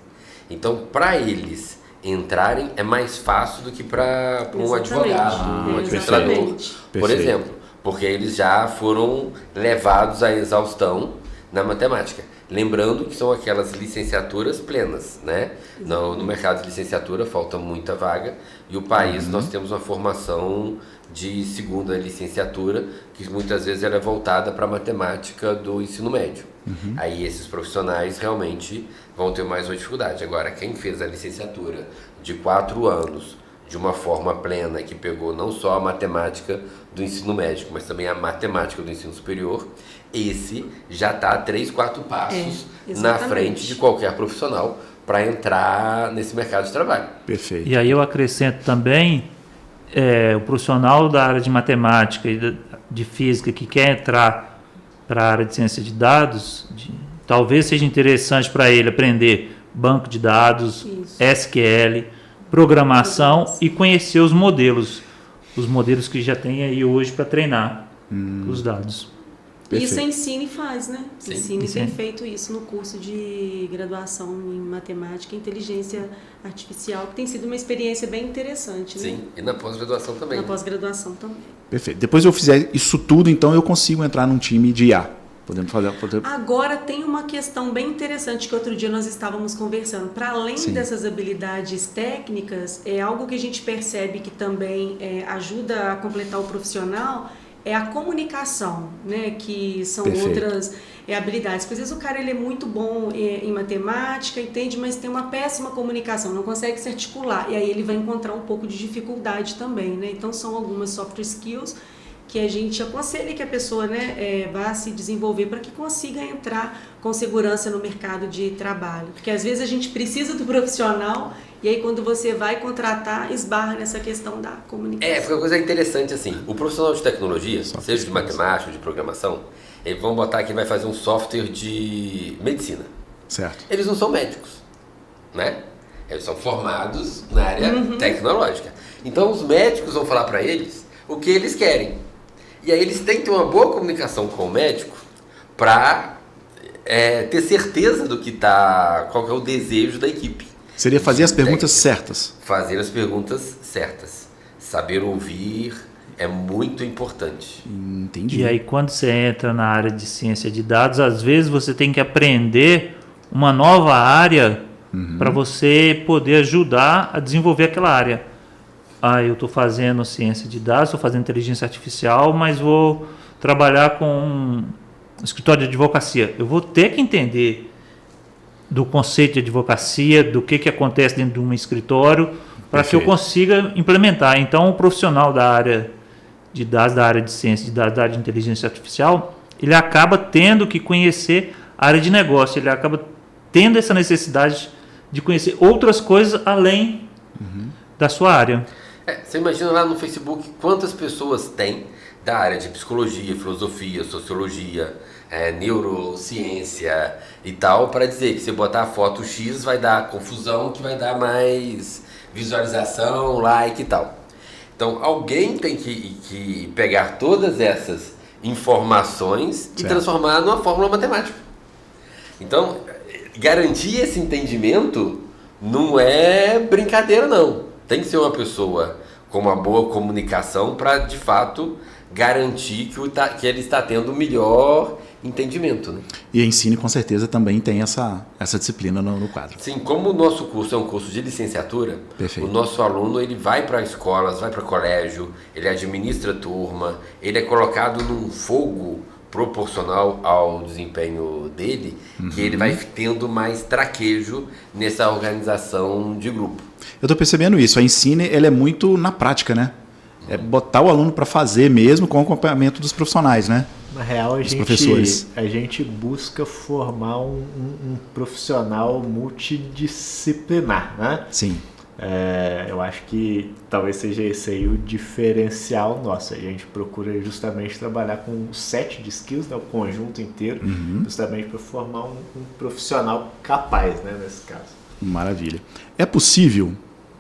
Então, para eles entrarem é mais fácil do que para um advogado, um administrador, por exemplo. Porque eles já foram levados à exaustão na matemática. Lembrando que são aquelas licenciaturas plenas, né? No mercado de licenciatura falta muita vaga e o país nós temos uma formação de segunda licenciatura que muitas vezes ela é voltada para a matemática do ensino médio. Aí esses profissionais realmente vão ter mais uma dificuldade. Agora, quem fez a licenciatura de 4 anos de uma forma plena, que pegou não só a matemática do ensino médio, mas também a matemática do ensino superior, esse já está 3, 4 passos na frente de qualquer profissional para entrar nesse mercado de trabalho. Perfeito. E aí eu acrescento também o profissional da área de matemática e de física que quer entrar para a área de ciência de dados, talvez seja interessante para ele aprender banco de dados, SQL, programação e conhecer os modelos que já tem aí hoje para treinar os dados. Perfeito. Isso a Ensine faz, né? Sim. Ensine tem feito isso no curso de graduação em matemática e inteligência artificial, que tem sido uma experiência bem interessante, né? Sim, e na pós-graduação também. Na pós-graduação também. Perfeito. Depois eu fizer isso tudo, então eu consigo entrar num time de IA. Podemos fazer. Agora tem uma questão bem interessante que outro dia nós estávamos conversando. Para além dessas habilidades técnicas, é algo que a gente percebe que também ajuda a completar o profissional, é a comunicação, né? Que são outras habilidades. Porque às vezes o cara ele é muito bom em matemática, entende, mas tem uma péssima comunicação, não consegue se articular. E aí ele vai encontrar um pouco de dificuldade também, né? Então são algumas soft skills que a gente aconselha que a pessoa, né, vá se desenvolver para que consiga entrar com segurança no mercado de trabalho. Porque às vezes a gente precisa do profissional e aí quando você vai contratar, esbarra nessa questão da comunicação. Porque a coisa é interessante assim, o profissional de tecnologia, seja de matemática, de programação, eles vão botar que vai fazer um software de medicina. Certo. Eles não são médicos, né? Eles são formados na área tecnológica. Então os médicos vão falar para eles o que eles querem. E aí eles têm que ter uma boa comunicação com o médico para ter certeza do que qual que é o desejo da equipe. Seria fazer as perguntas certas. Fazer as perguntas certas. Saber ouvir é muito importante. Entendi. E aí quando você entra na área de ciência de dados, às vezes você tem que aprender uma nova área para você poder ajudar a desenvolver aquela área. Eu estou fazendo ciência de dados, estou fazendo inteligência artificial, mas vou trabalhar com um escritório de advocacia. Eu vou ter que entender do conceito de advocacia, do que acontece dentro de um escritório, para que eu consiga implementar. Então, o profissional da área de dados, da área de ciência de dados, da área de inteligência artificial, ele acaba tendo que conhecer a área de negócio, ele acaba tendo essa necessidade de conhecer outras coisas além da sua área. Você imagina lá no Facebook quantas pessoas tem da área de psicologia, filosofia, sociologia, neurociência e tal, para dizer que se botar a foto X vai dar confusão, que vai dar mais visualização, like e tal. Então, alguém tem que pegar todas essas informações e transformar numa fórmula matemática. Então, garantir esse entendimento não é brincadeira, não. Tem que ser uma pessoa com uma boa comunicação para, de fato, garantir que ele está tendo o melhor entendimento, né? E a Ensine, com certeza, também tem essa disciplina no quadro. Sim, como o nosso curso é um curso de licenciatura, Perfeito. O nosso aluno ele vai para escolas, vai para colégio, ele administra turma, ele é colocado num fogo proporcional ao desempenho dele, que ele vai tendo mais traquejo nessa organização de grupo. Eu estou percebendo isso. A Ensine, ela é muito na prática, né? É botar o aluno para fazer mesmo com o acompanhamento dos profissionais, né? Na real, a gente busca formar um profissional multidisciplinar, né? Sim. Eu acho que talvez seja esse aí o diferencial nosso. A gente procura justamente trabalhar com um set de skills, né? O conjunto inteiro, justamente para formar um profissional capaz, né? Nesse caso. Maravilha. É possível,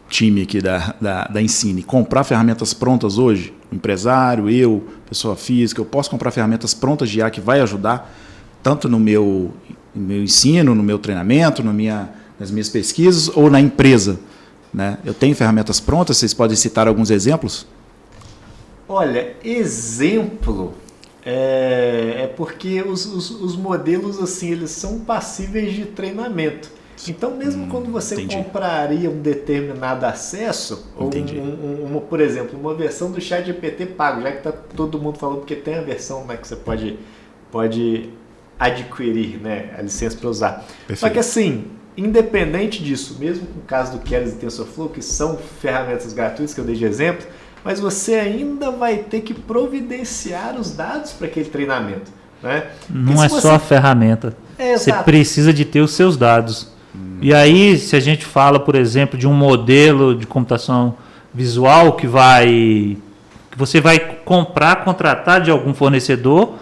time aqui da Ensine, comprar ferramentas prontas hoje? Empresário, eu, pessoa física, eu posso comprar ferramentas prontas de IA que vai ajudar tanto no meu ensino, no meu treinamento, nas minhas pesquisas ou na empresa, né? Eu tenho ferramentas prontas, vocês podem citar alguns exemplos? Olha, exemplo é porque os modelos assim, eles são passíveis de treinamento. Então, mesmo quando você compraria um determinado acesso, ou por exemplo, uma versão do ChatGPT pago, já que está todo mundo falando, porque tem a versão, né, que você pode adquirir, né, a licença para usar. Perfeito. Só que assim, independente disso, mesmo no caso do Keras e TensorFlow, que são ferramentas gratuitas que eu dei de exemplo, mas você ainda vai ter que providenciar os dados para aquele treinamento. Né? Não é só a ferramenta. Você precisa de ter os seus dados. E aí, se a gente fala, por exemplo, de um modelo de computação visual que você vai contratar de algum fornecedor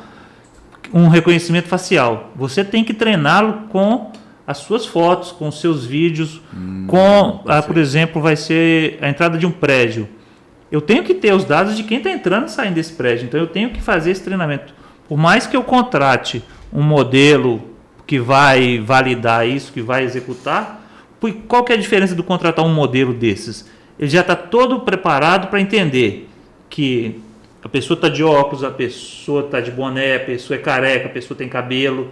um reconhecimento facial. Você tem que treiná-lo com as suas fotos, com os seus vídeos, por exemplo, vai ser a entrada de um prédio. Eu tenho que ter os dados de quem está entrando e saindo desse prédio. Então, eu tenho que fazer esse treinamento. Por mais que eu contrate um modelo que vai validar isso, que vai executar, qual que é a diferença do contratar um modelo desses? Ele já está todo preparado para entender que a pessoa está de óculos, a pessoa está de boné, a pessoa é careca, a pessoa tem cabelo.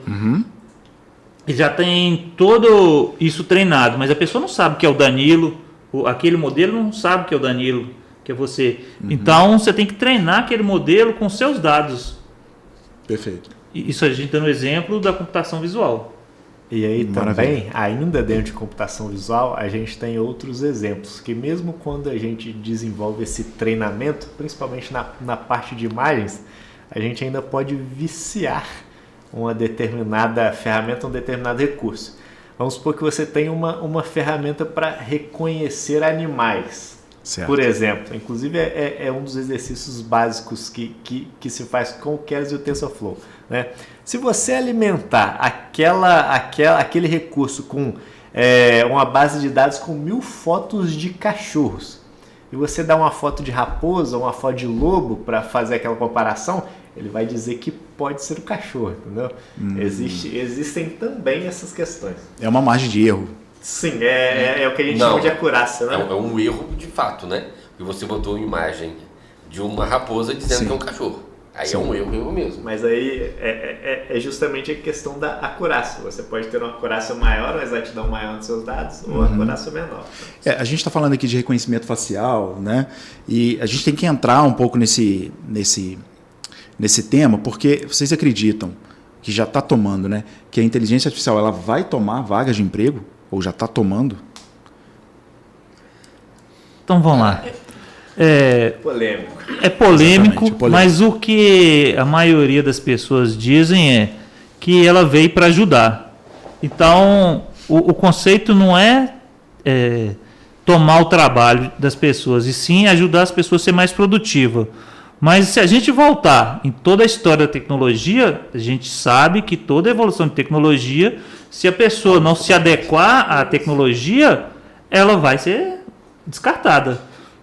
Ele já tem todo isso treinado, mas a pessoa não sabe que é o Danilo, aquele modelo não sabe que é o Danilo, que é você. Então, você tem que treinar aquele modelo com seus dados. Perfeito. Isso a gente dando exemplo da computação visual. E aí também, ainda dentro de computação visual, a gente tem outros exemplos, que mesmo quando a gente desenvolve esse treinamento, principalmente na parte de imagens, a gente ainda pode viciar uma determinada ferramenta, um determinado recurso. Vamos supor que você tem uma ferramenta para reconhecer animais. Certo. Por exemplo, inclusive é um dos exercícios básicos que se faz com o Keras e o TensorFlow, né? Se você alimentar aquele recurso com uma base de dados com 1000 fotos de cachorros e você dá uma foto de raposa ou uma foto de lobo para fazer aquela comparação, ele vai dizer que pode ser o cachorro, entendeu? Existem também essas questões. É uma margem de erro. Sim, é o que a gente chama de acurácia, né? É um erro de fato, né? Porque você botou uma imagem de uma raposa dizendo que é um cachorro. Aí é um erro mesmo. Mas aí é justamente a questão da acurácia. Você pode ter uma acurácia maior, uma exatidão maior dos seus dados, ou uma acurácia menor. A gente está falando aqui de reconhecimento facial, né? E a gente tem que entrar um pouco nesse tema, porque vocês acreditam que já está tomando, né? Que a inteligência artificial ela vai tomar vagas de emprego? Ou já está tomando? Então vamos lá. Polêmico. É polêmico, mas o que a maioria das pessoas dizem é que ela veio para ajudar. Então, o conceito não é tomar o trabalho das pessoas, e sim ajudar as pessoas a ser mais produtivas. Mas se a gente voltar em toda a história da tecnologia, a gente sabe que toda evolução de tecnologia, se a pessoa não se adequar à tecnologia, ela vai ser descartada.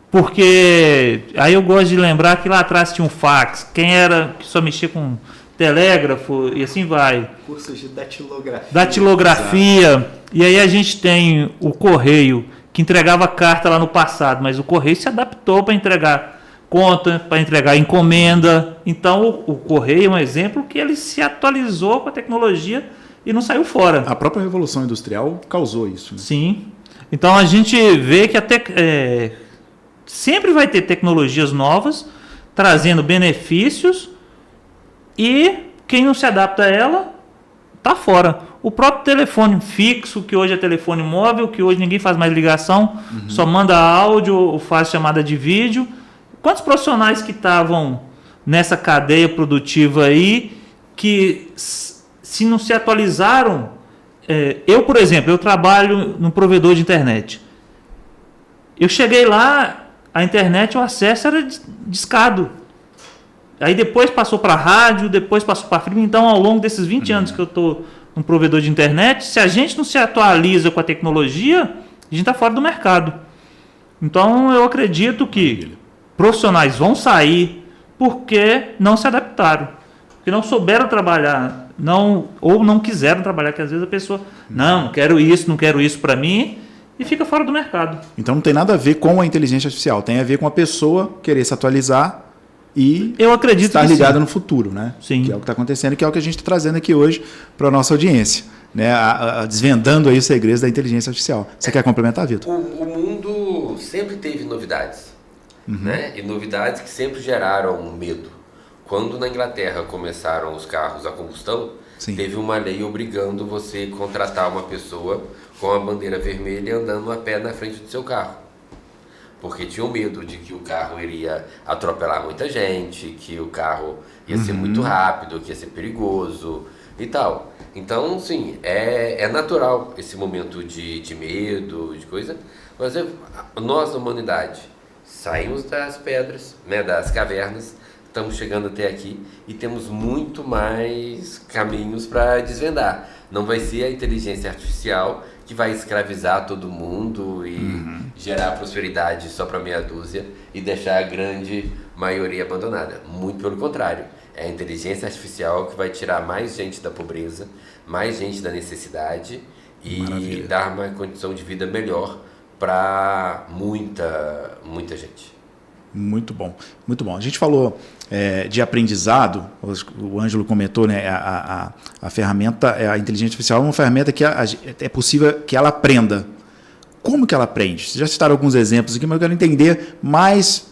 Porque aí eu gosto de lembrar que lá atrás tinha um fax, quem era que só mexia com telégrafo e assim vai. Cursos de datilografia. Datilografia. E aí a gente tem o correio, que entregava carta lá no passado, mas o correio se adaptou para entregar conta, para entregar encomenda. Então o correio é um exemplo que ele se atualizou com a tecnologia e não saiu fora. A própria Revolução Industrial causou isso. Né? Sim. Então a gente vê que sempre vai ter tecnologias novas trazendo benefícios e quem não se adapta a ela está fora. O próprio telefone fixo, que hoje é telefone móvel, que hoje ninguém faz mais ligação, só manda áudio ou faz chamada de vídeo. Quantos profissionais que estavam nessa cadeia produtiva aí que se não se atualizaram? Eu, por exemplo, eu trabalho num provedor de internet. Eu cheguei lá, a internet, o acesso era discado. Aí depois passou para rádio, depois passou para fibra. Então, ao longo desses 20 anos que eu estou num provedor de internet, se a gente não se atualiza com a tecnologia, a gente está fora do mercado. Então, eu acredito que profissionais vão sair porque não se adaptaram, porque não souberam trabalhar, ou não quiseram trabalhar, que às vezes a pessoa, não quero isso para mim, e fica fora do mercado. Então não tem nada a ver com a inteligência artificial, tem a ver com a pessoa querer se atualizar e eu acredito estar ligada no futuro, né? Sim. Que é o que está acontecendo, que é o que a gente está trazendo aqui hoje para a nossa audiência, né? Desvendando aí os segredos da inteligência artificial. Você quer complementar, Vitor? O mundo sempre teve novidades, né? E novidades que sempre geraram medo. Quando na Inglaterra começaram os carros a combustão, Sim. teve uma lei obrigando você a contratar uma pessoa com a bandeira vermelha andando a pé na frente do seu carro. Porque tinham medo de que o carro iria atropelar muita gente, que o carro ia ser muito rápido, que ia ser perigoso e tal. Então, sim, é natural esse momento de medo, de coisa. Mas nós, a humanidade, saímos das pedras, né, das cavernas, estamos chegando até aqui e temos muito mais caminhos para desvendar. Não vai ser a inteligência artificial que vai escravizar todo mundo e gerar prosperidade só para meia dúzia e deixar a grande maioria abandonada. Muito pelo contrário. É a inteligência artificial que vai tirar mais gente da pobreza, mais gente da necessidade e dar uma condição de vida melhor para muita gente. Muito bom, muito bom. A gente falou de aprendizado, o Ângelo comentou, né, a ferramenta, a inteligência artificial é uma ferramenta que é possível que ela aprenda. Como que ela aprende? Vocês já citaram alguns exemplos aqui, mas eu quero entender mais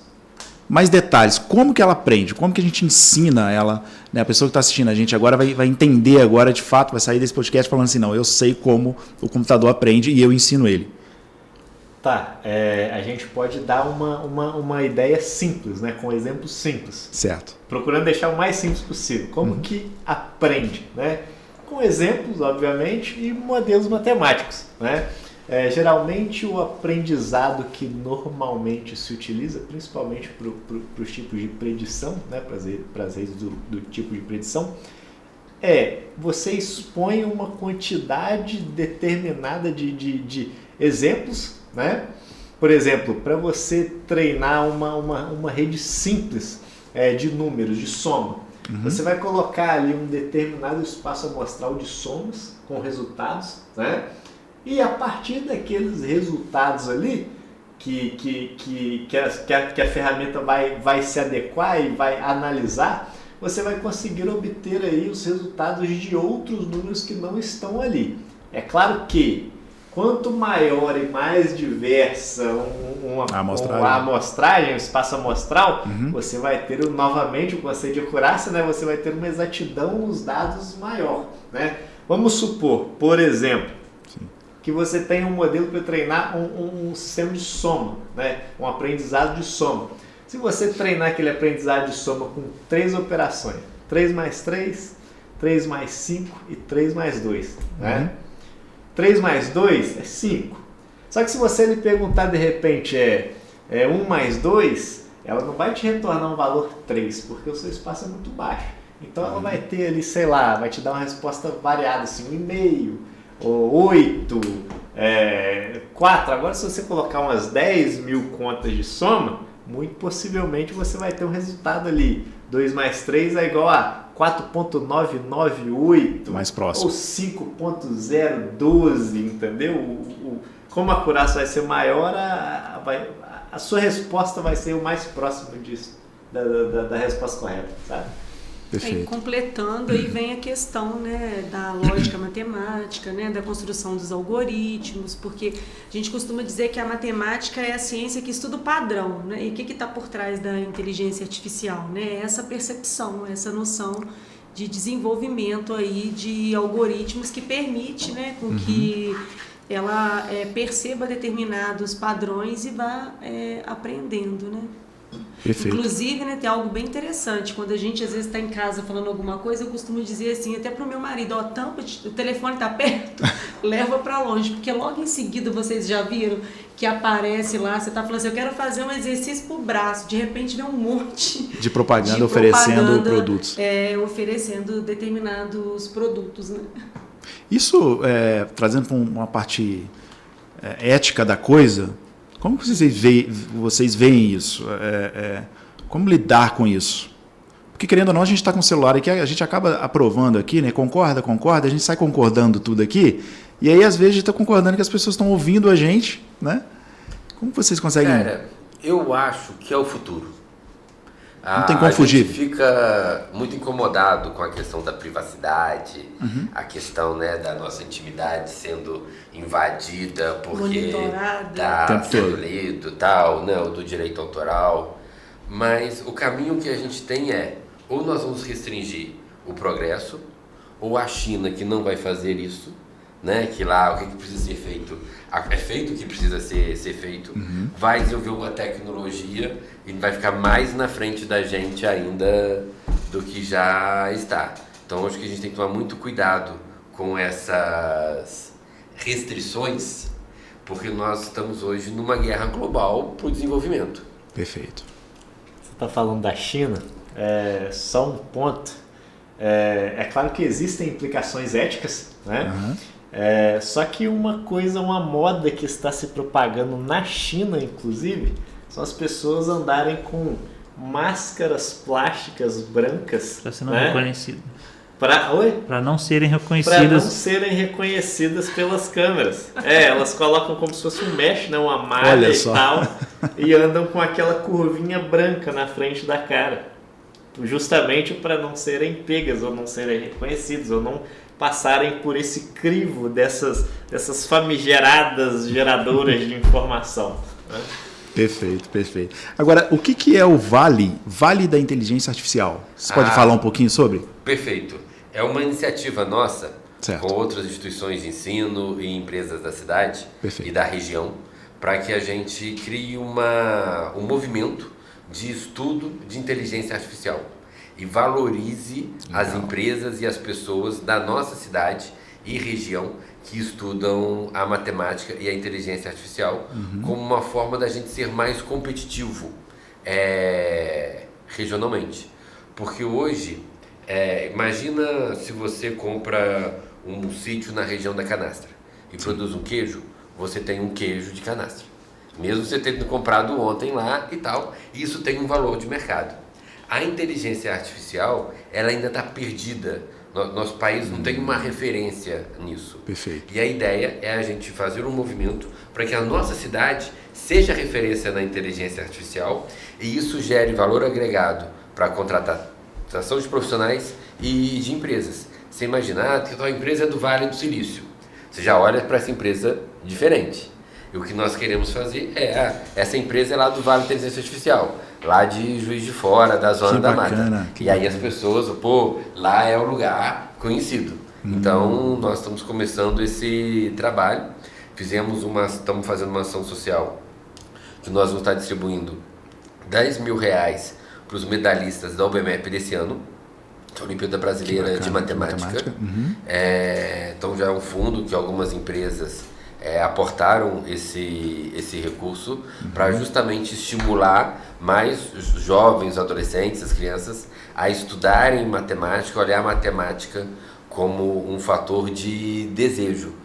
detalhes. Como que ela aprende? Como que a gente ensina ela? Né? A pessoa que está assistindo a gente agora vai entender agora, de fato, vai sair desse podcast falando assim, não, eu sei como o computador aprende e eu ensino ele. Tá, a gente pode dar uma ideia simples, né, com exemplos simples. Certo. Procurando deixar o mais simples possível. Como que aprende, né? Com exemplos, obviamente, e modelos matemáticos, né? Geralmente o aprendizado que normalmente se utiliza, principalmente para os tipos de predição, né, para as redes do tipo de predição, você expõe uma quantidade determinada de exemplos, né? Por exemplo, para você treinar uma rede simples de números, de soma, você vai colocar ali um determinado espaço amostral de somas com resultados, né? E a partir daqueles resultados ali, que a ferramenta vai se adequar e vai analisar, você vai conseguir obter aí os resultados de outros números que não estão ali. É claro que quanto maior e mais diversa a amostragem, o espaço amostral, você vai ter novamente o conceito de acurácia, né? Você vai ter uma exatidão nos dados maior, né? Vamos supor, por exemplo, que você tem um modelo para treinar um sistema de soma, né? Um aprendizado de soma. Se você treinar aquele aprendizado de soma com 3 operações, 3 mais 3, 3 mais 5 e 3 mais 2, né? 3 mais 2 é 5. Só que se você lhe perguntar de repente 1 mais 2, ela não vai te retornar um valor 3, porque o seu espaço é muito baixo. Então ela vai ter ali, sei lá, vai te dar uma resposta variada, assim, 1,5, 8, 4. Agora, se você colocar umas 10 mil contas de soma, muito possivelmente você vai ter um resultado ali. 2 mais 3 é igual a 4.998. Mais próximo. Ou 5.012, entendeu? Como a acurácia vai ser maior, a sua resposta vai ser o mais próximo disso, da resposta correta, sabe? Perfeito. E completando, aí vem a questão, né, da lógica matemática, né, da construção dos algoritmos, porque a gente costuma dizer que a matemática é a ciência que estuda o padrão, né, e o que está por trás da inteligência artificial, né, essa percepção, essa noção de desenvolvimento aí de algoritmos que permite, né, com que ela perceba determinados padrões e vá aprendendo, né. Perfeito. Inclusive, né, tem algo bem interessante. Quando a gente às vezes está em casa falando alguma coisa, eu costumo dizer assim, até pro meu marido, ó, o telefone tá perto, leva para longe, porque logo em seguida vocês já viram que aparece lá, você tá falando assim, eu quero fazer um exercício pro braço, de repente vem um monte de propaganda oferecendo produtos. Oferecendo determinados produtos, né? Isso, trazendo para uma parte ética da coisa, como que vocês veem isso? Como lidar com isso? Porque, querendo ou não, a gente está com o celular aqui, a gente acaba aprovando aqui, né? Concorda, a gente sai concordando tudo aqui, e aí, às vezes, a gente está concordando que as pessoas estão ouvindo a gente, né? Como vocês conseguem... Cara, eu acho que é o futuro. Não tem como fugir. A gente fica muito incomodado com a questão da privacidade, a questão, né, da nossa intimidade sendo invadida porque está sendo lido, tal, né, do direito autoral. Mas o caminho que a gente tem ou nós vamos restringir o progresso, ou a China, que não vai fazer isso, né, que lá o que precisa ser feito, é feito o que precisa ser feito, vai desenvolver uma tecnologia e vai ficar mais na frente da gente ainda do que já está. Então acho que a gente tem que tomar muito cuidado com essas restrições, porque nós estamos hoje numa guerra global para o desenvolvimento. Perfeito. Você está falando da China, só um ponto. É claro que existem implicações éticas, né? Só que uma moda que está se propagando na China, inclusive, são as pessoas andarem com máscaras plásticas brancas. Para ser não reconhecido. Para não serem reconhecidas. Para não serem reconhecidas pelas câmeras. Elas colocam como se fosse um mesh, né, uma malha e tal, e andam com aquela curvinha branca na frente da cara. Justamente para não serem pegas, ou não serem reconhecidas, ou não passarem por esse crivo dessas famigeradas geradoras de informação, né? Perfeito. Agora, o que é o Vale da Inteligência Artificial? Você pode falar um pouquinho sobre? Perfeito. É uma iniciativa nossa, certo, com outras instituições de ensino e empresas da cidade e da região, para que a gente crie um movimento de estudo de inteligência artificial e valorize as empresas e as pessoas da nossa cidade e região que estudam a matemática e a inteligência artificial como uma forma da gente ser mais competitivo regionalmente. Porque hoje, imagina se você compra um sítio na região da Canastra e produz um queijo, você tem um queijo de canastra. Mesmo você tendo comprado ontem lá e tal, isso tem um valor de mercado. A inteligência artificial, ela ainda está perdida. Nosso país não tem uma referência nisso. Perfeito. E a ideia é a gente fazer um movimento para que a nossa cidade seja referência na inteligência artificial e isso gere valor agregado para a contratação de profissionais e de empresas. Você imagina que a empresa é do Vale do Silício. Você já olha para essa empresa diferente. E o que nós queremos fazer essa empresa é lá do Vale da Inteligência Artificial, lá de Juiz de Fora, da Zona da Mata. E aí as pessoas, lá é o lugar conhecido. Então, nós estamos começando esse trabalho. Estamos fazendo uma ação social que nós vamos estar distribuindo R$10 mil para os medalhistas da UBMEP desse ano, que é a Olimpíada Brasileira de Matemática. Então, já é um fundo que algumas empresas aportaram esse recurso para justamente estimular mais jovens, adolescentes, as crianças a estudarem matemática, olhar a matemática como um fator de desejo,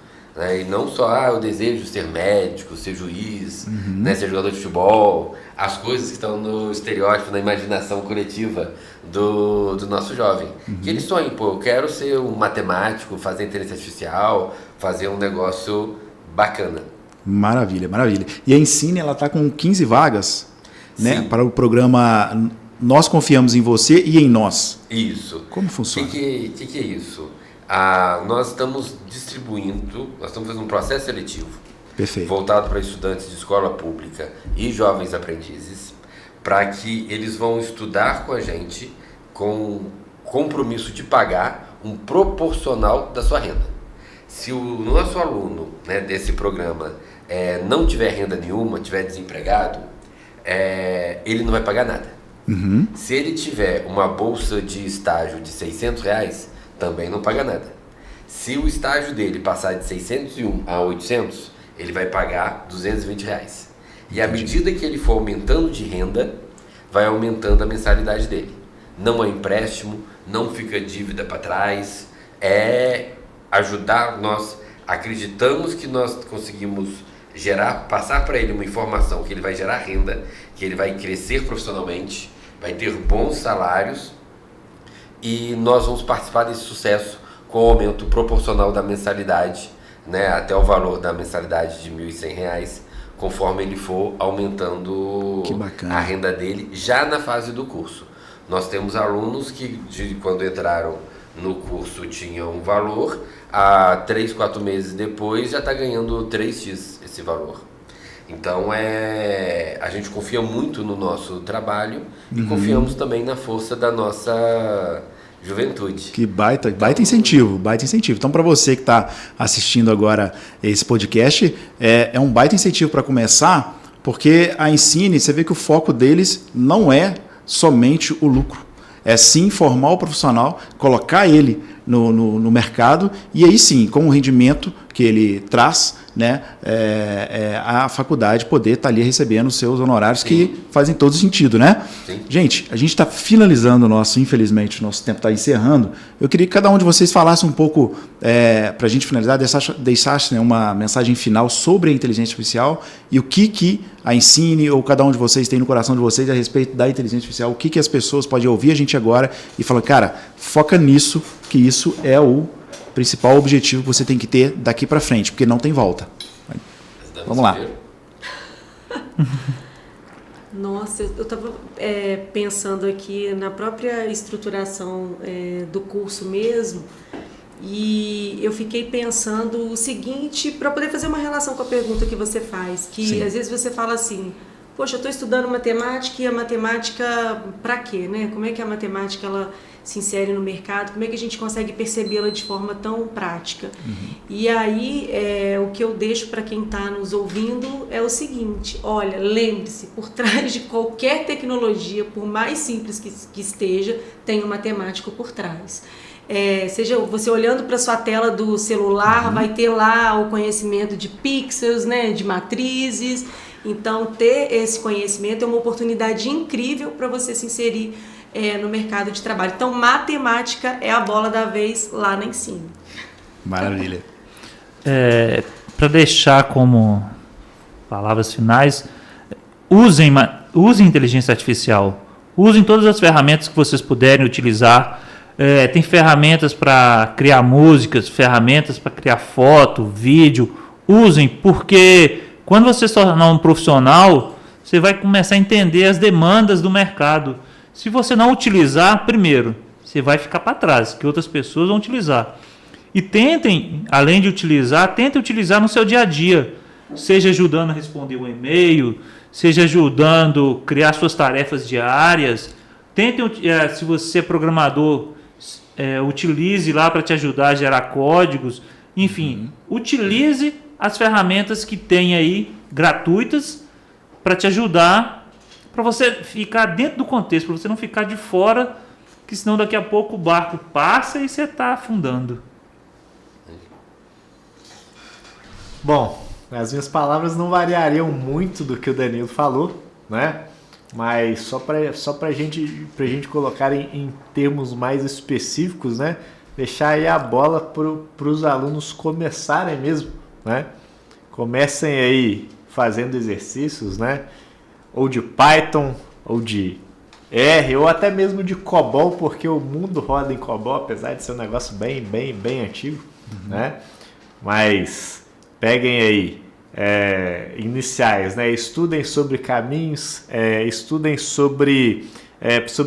né? E não só o desejo de ser médico, ser juiz, né? Ser jogador de futebol, as coisas que estão no estereótipo, na imaginação coletiva do nosso jovem. Que ele sonha, pô, eu quero ser um matemático, fazer inteligência artificial, fazer um negócio bacana. Maravilha, maravilha. E a Ensine, ela está com 15 vagas, né, para o programa Nós Confiamos em Você e em Nós. Isso. Como funciona? O que é isso? Nós estamos fazendo um processo seletivo. Perfeito. Voltado para estudantes de escola pública e jovens aprendizes, para que eles vão estudar com a gente com compromisso de pagar um proporcional da sua renda. Se o nosso aluno, né, desse programa não tiver renda nenhuma, tiver desempregado, ele não vai pagar nada. Se ele tiver uma bolsa de estágio de R$600, também não paga nada. Se o estágio dele passar de 601 a 800, ele vai pagar R$220. E à medida que ele for aumentando de renda, vai aumentando a mensalidade dele. Não é empréstimo, não fica dívida para trás, é ajudar. Nós acreditamos que nós conseguimos passar para ele uma informação que ele vai gerar renda, que ele vai crescer profissionalmente, vai ter bons salários, e nós vamos participar desse sucesso com o aumento proporcional da mensalidade, né, até o valor da mensalidade de R$1.100, conforme ele for aumentando a renda dele já na fase do curso. Nós temos alunos que, quando entraram no curso, tinham um valor, há 3, 4 meses depois já está ganhando 3x esse valor. Então a gente confia muito no nosso trabalho e confiamos também na força da nossa juventude. Que baita incentivo, baita incentivo. Então, para você que está assistindo agora esse podcast, é um baita incentivo para começar, porque a Ensine, você vê que o foco deles não é somente o lucro. É sim formar o profissional, colocar ele no mercado, e aí sim, com o rendimento que ele traz, né, a faculdade poder estar ali recebendo os seus honorários, que fazem todo sentido, né? Sim. Gente, a gente está finalizando infelizmente, o nosso tempo está encerrando. Eu queria que cada um de vocês falasse um pouco, para a gente finalizar, deixasse, né, uma mensagem final sobre a inteligência artificial e o que a Ensine ou cada um de vocês tem no coração de vocês a respeito da inteligência artificial, o que as pessoas podem ouvir a gente agora e falar, cara, foca nisso, que isso é o principal objetivo que você tem que ter daqui para frente, porque não tem volta. Vamos lá. Nossa, eu estava pensando aqui na própria estruturação do curso mesmo, e eu fiquei pensando o seguinte, para poder fazer uma relação com a pergunta que você faz, que Sim. Às vezes você fala assim, poxa, eu estou estudando matemática, e a matemática para quê, né? Como é que a matemática ela se insere no mercado, como é que a gente consegue percebê-la de forma tão prática? E aí, o que eu deixo para quem está nos ouvindo é o seguinte, olha, lembre-se, por trás de qualquer tecnologia, por mais simples que esteja, tem um matemático por trás. Seja você olhando para sua tela do celular, vai ter lá o conhecimento de pixels, né, de matrizes. Então, ter esse conhecimento é uma oportunidade incrível para você se inserir no mercado de trabalho. Então, matemática é a bola da vez lá na Ensine. Maravilha. Para deixar como palavras finais, usem inteligência artificial. Usem todas as ferramentas que vocês puderem utilizar. Tem ferramentas para criar músicas, ferramentas para criar foto, vídeo. Usem, porque quando você se tornar um profissional, você vai começar a entender as demandas do mercado. Se você não utilizar, primeiro, você vai ficar para trás, que outras pessoas vão utilizar. E tentem, além de utilizar, no seu dia a dia. Seja ajudando a responder um e-mail, seja ajudando a criar suas tarefas diárias. Tentem, se você é programador, utilize lá para te ajudar a gerar códigos. Enfim, utilize as ferramentas que tem aí, gratuitas, para te ajudar, para você ficar dentro do contexto, para você não ficar de fora, que senão daqui a pouco o barco passa e você está afundando. Bom, as minhas palavras não variariam muito do que o Danilo falou, né? Mas só para gente colocar em termos mais específicos, né? Deixar aí a bola para os alunos começarem mesmo né? Comecem aí fazendo exercícios, né? Ou de Python, ou de R, ou até mesmo de COBOL, porque o mundo roda em COBOL, apesar de ser um negócio bem antigo, né? Mas peguem aí iniciais, né? Estudem sobre caminhos, estudem sobre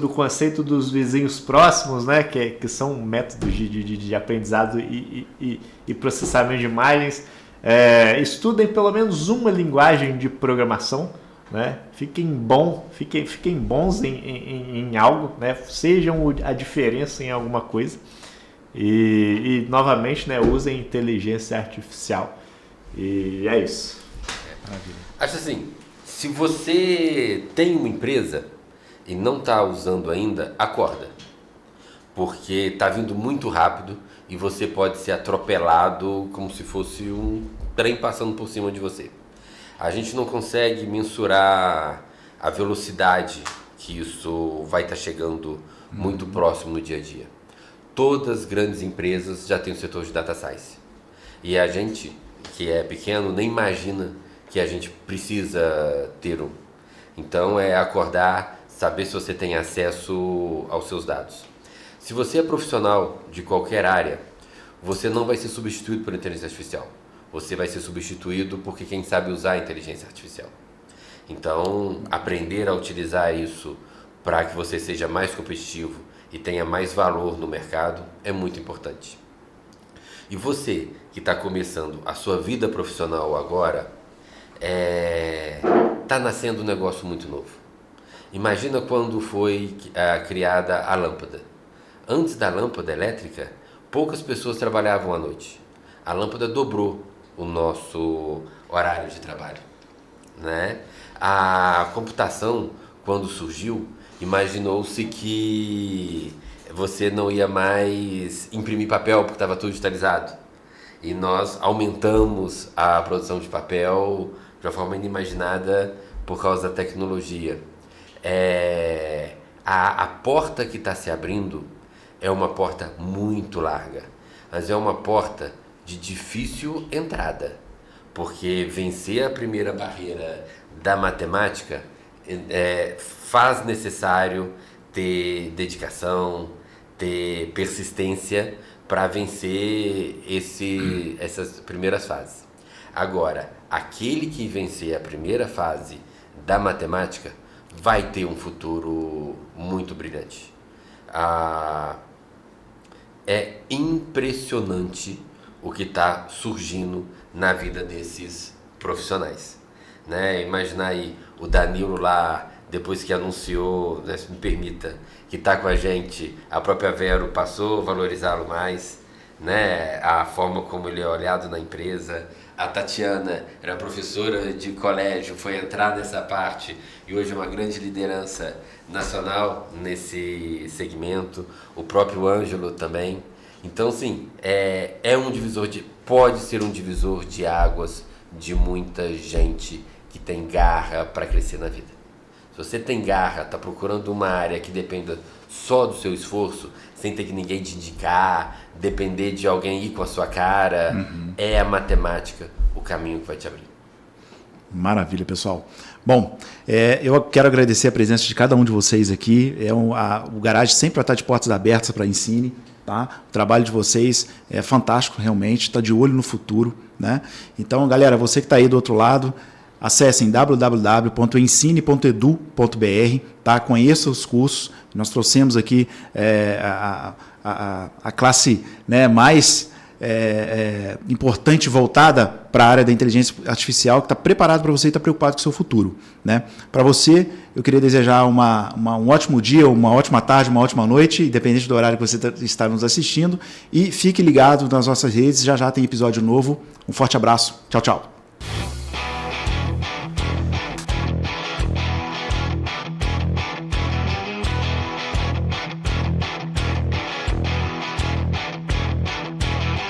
o conceito dos vizinhos próximos, né? Que são métodos de aprendizado e processamento de imagens. Estudem pelo menos uma linguagem de programação, né? Fiquem bons em algo, né? Sejam a diferença em alguma coisa e novamente, né? Usem inteligência artificial e é isso. Acho assim, se você tem uma empresa e não está usando ainda, acorda, porque está vindo muito rápido e você pode ser atropelado como se fosse um trem passando por cima de você. A gente não consegue mensurar a velocidade que isso vai estar chegando muito próximo no dia a dia. Todas as grandes empresas já têm o setor de data science. E a gente, que é pequeno, nem imagina que a gente precisa ter um. Então é acordar, saber se você tem acesso aos seus dados. Se você é profissional de qualquer área, você não vai ser substituído por inteligência artificial. Você vai ser substituído porque quem sabe usar a inteligência artificial. Então, aprender a utilizar isso para que você seja mais competitivo e tenha mais valor no mercado é muito importante. E você que está começando a sua vida profissional agora, está nascendo um negócio muito novo. Imagina quando foi criada a lâmpada. Antes da lâmpada elétrica, poucas pessoas trabalhavam à noite. A lâmpada dobrou o nosso horário de trabalho, né? A computação, quando surgiu, imaginou-se que você não ia mais imprimir papel porque estava tudo digitalizado. E nós aumentamos a produção de papel de uma forma inimaginada por causa da tecnologia. A porta que está se abrindo é uma porta muito larga, mas é uma porta de difícil entrada, porque vencer a primeira barreira da matemática faz necessário ter dedicação, ter persistência para vencer essas primeiras fases. Agora, aquele que vencer a primeira fase da matemática vai ter um futuro muito brilhante. É impressionante o que está surgindo na vida desses profissionais, né? Imaginar aí o Danilo lá, depois que anunciou, né, se me permita, que está com a gente, a própria Vero passou a valorizá-lo mais, né? A forma como ele é olhado na empresa. A Tatiana era professora de colégio, foi entrar nessa parte e hoje é uma grande liderança nacional nesse segmento. O próprio Ângelo também. Então, sim, pode ser um divisor de águas de muita gente que tem garra para crescer na vida. Se você tem garra, está procurando uma área que dependa só do seu esforço, sem ter que ninguém te indicar, depender de alguém ir com a sua cara, é a matemática o caminho que vai te abrir. Maravilha, pessoal. Bom, eu quero agradecer a presença de cada um de vocês aqui. O Garage sempre vai estar de portas abertas para Ensine. Tá? O trabalho de vocês é fantástico, realmente, está de olho no futuro, né? Então, galera, você que está aí do outro lado, acessem www.ensine.edu.br, tá? Conheça os cursos. Nós trouxemos aqui a classe, né, mais importante voltada para a área da inteligência artificial, que está preparado para você e está preocupado com o seu futuro, né? Para você, eu queria desejar um ótimo dia, uma ótima tarde, uma ótima noite, independente do horário que você está nos assistindo. E fique ligado nas nossas redes, já tem episódio novo. Um forte abraço. Tchau, tchau.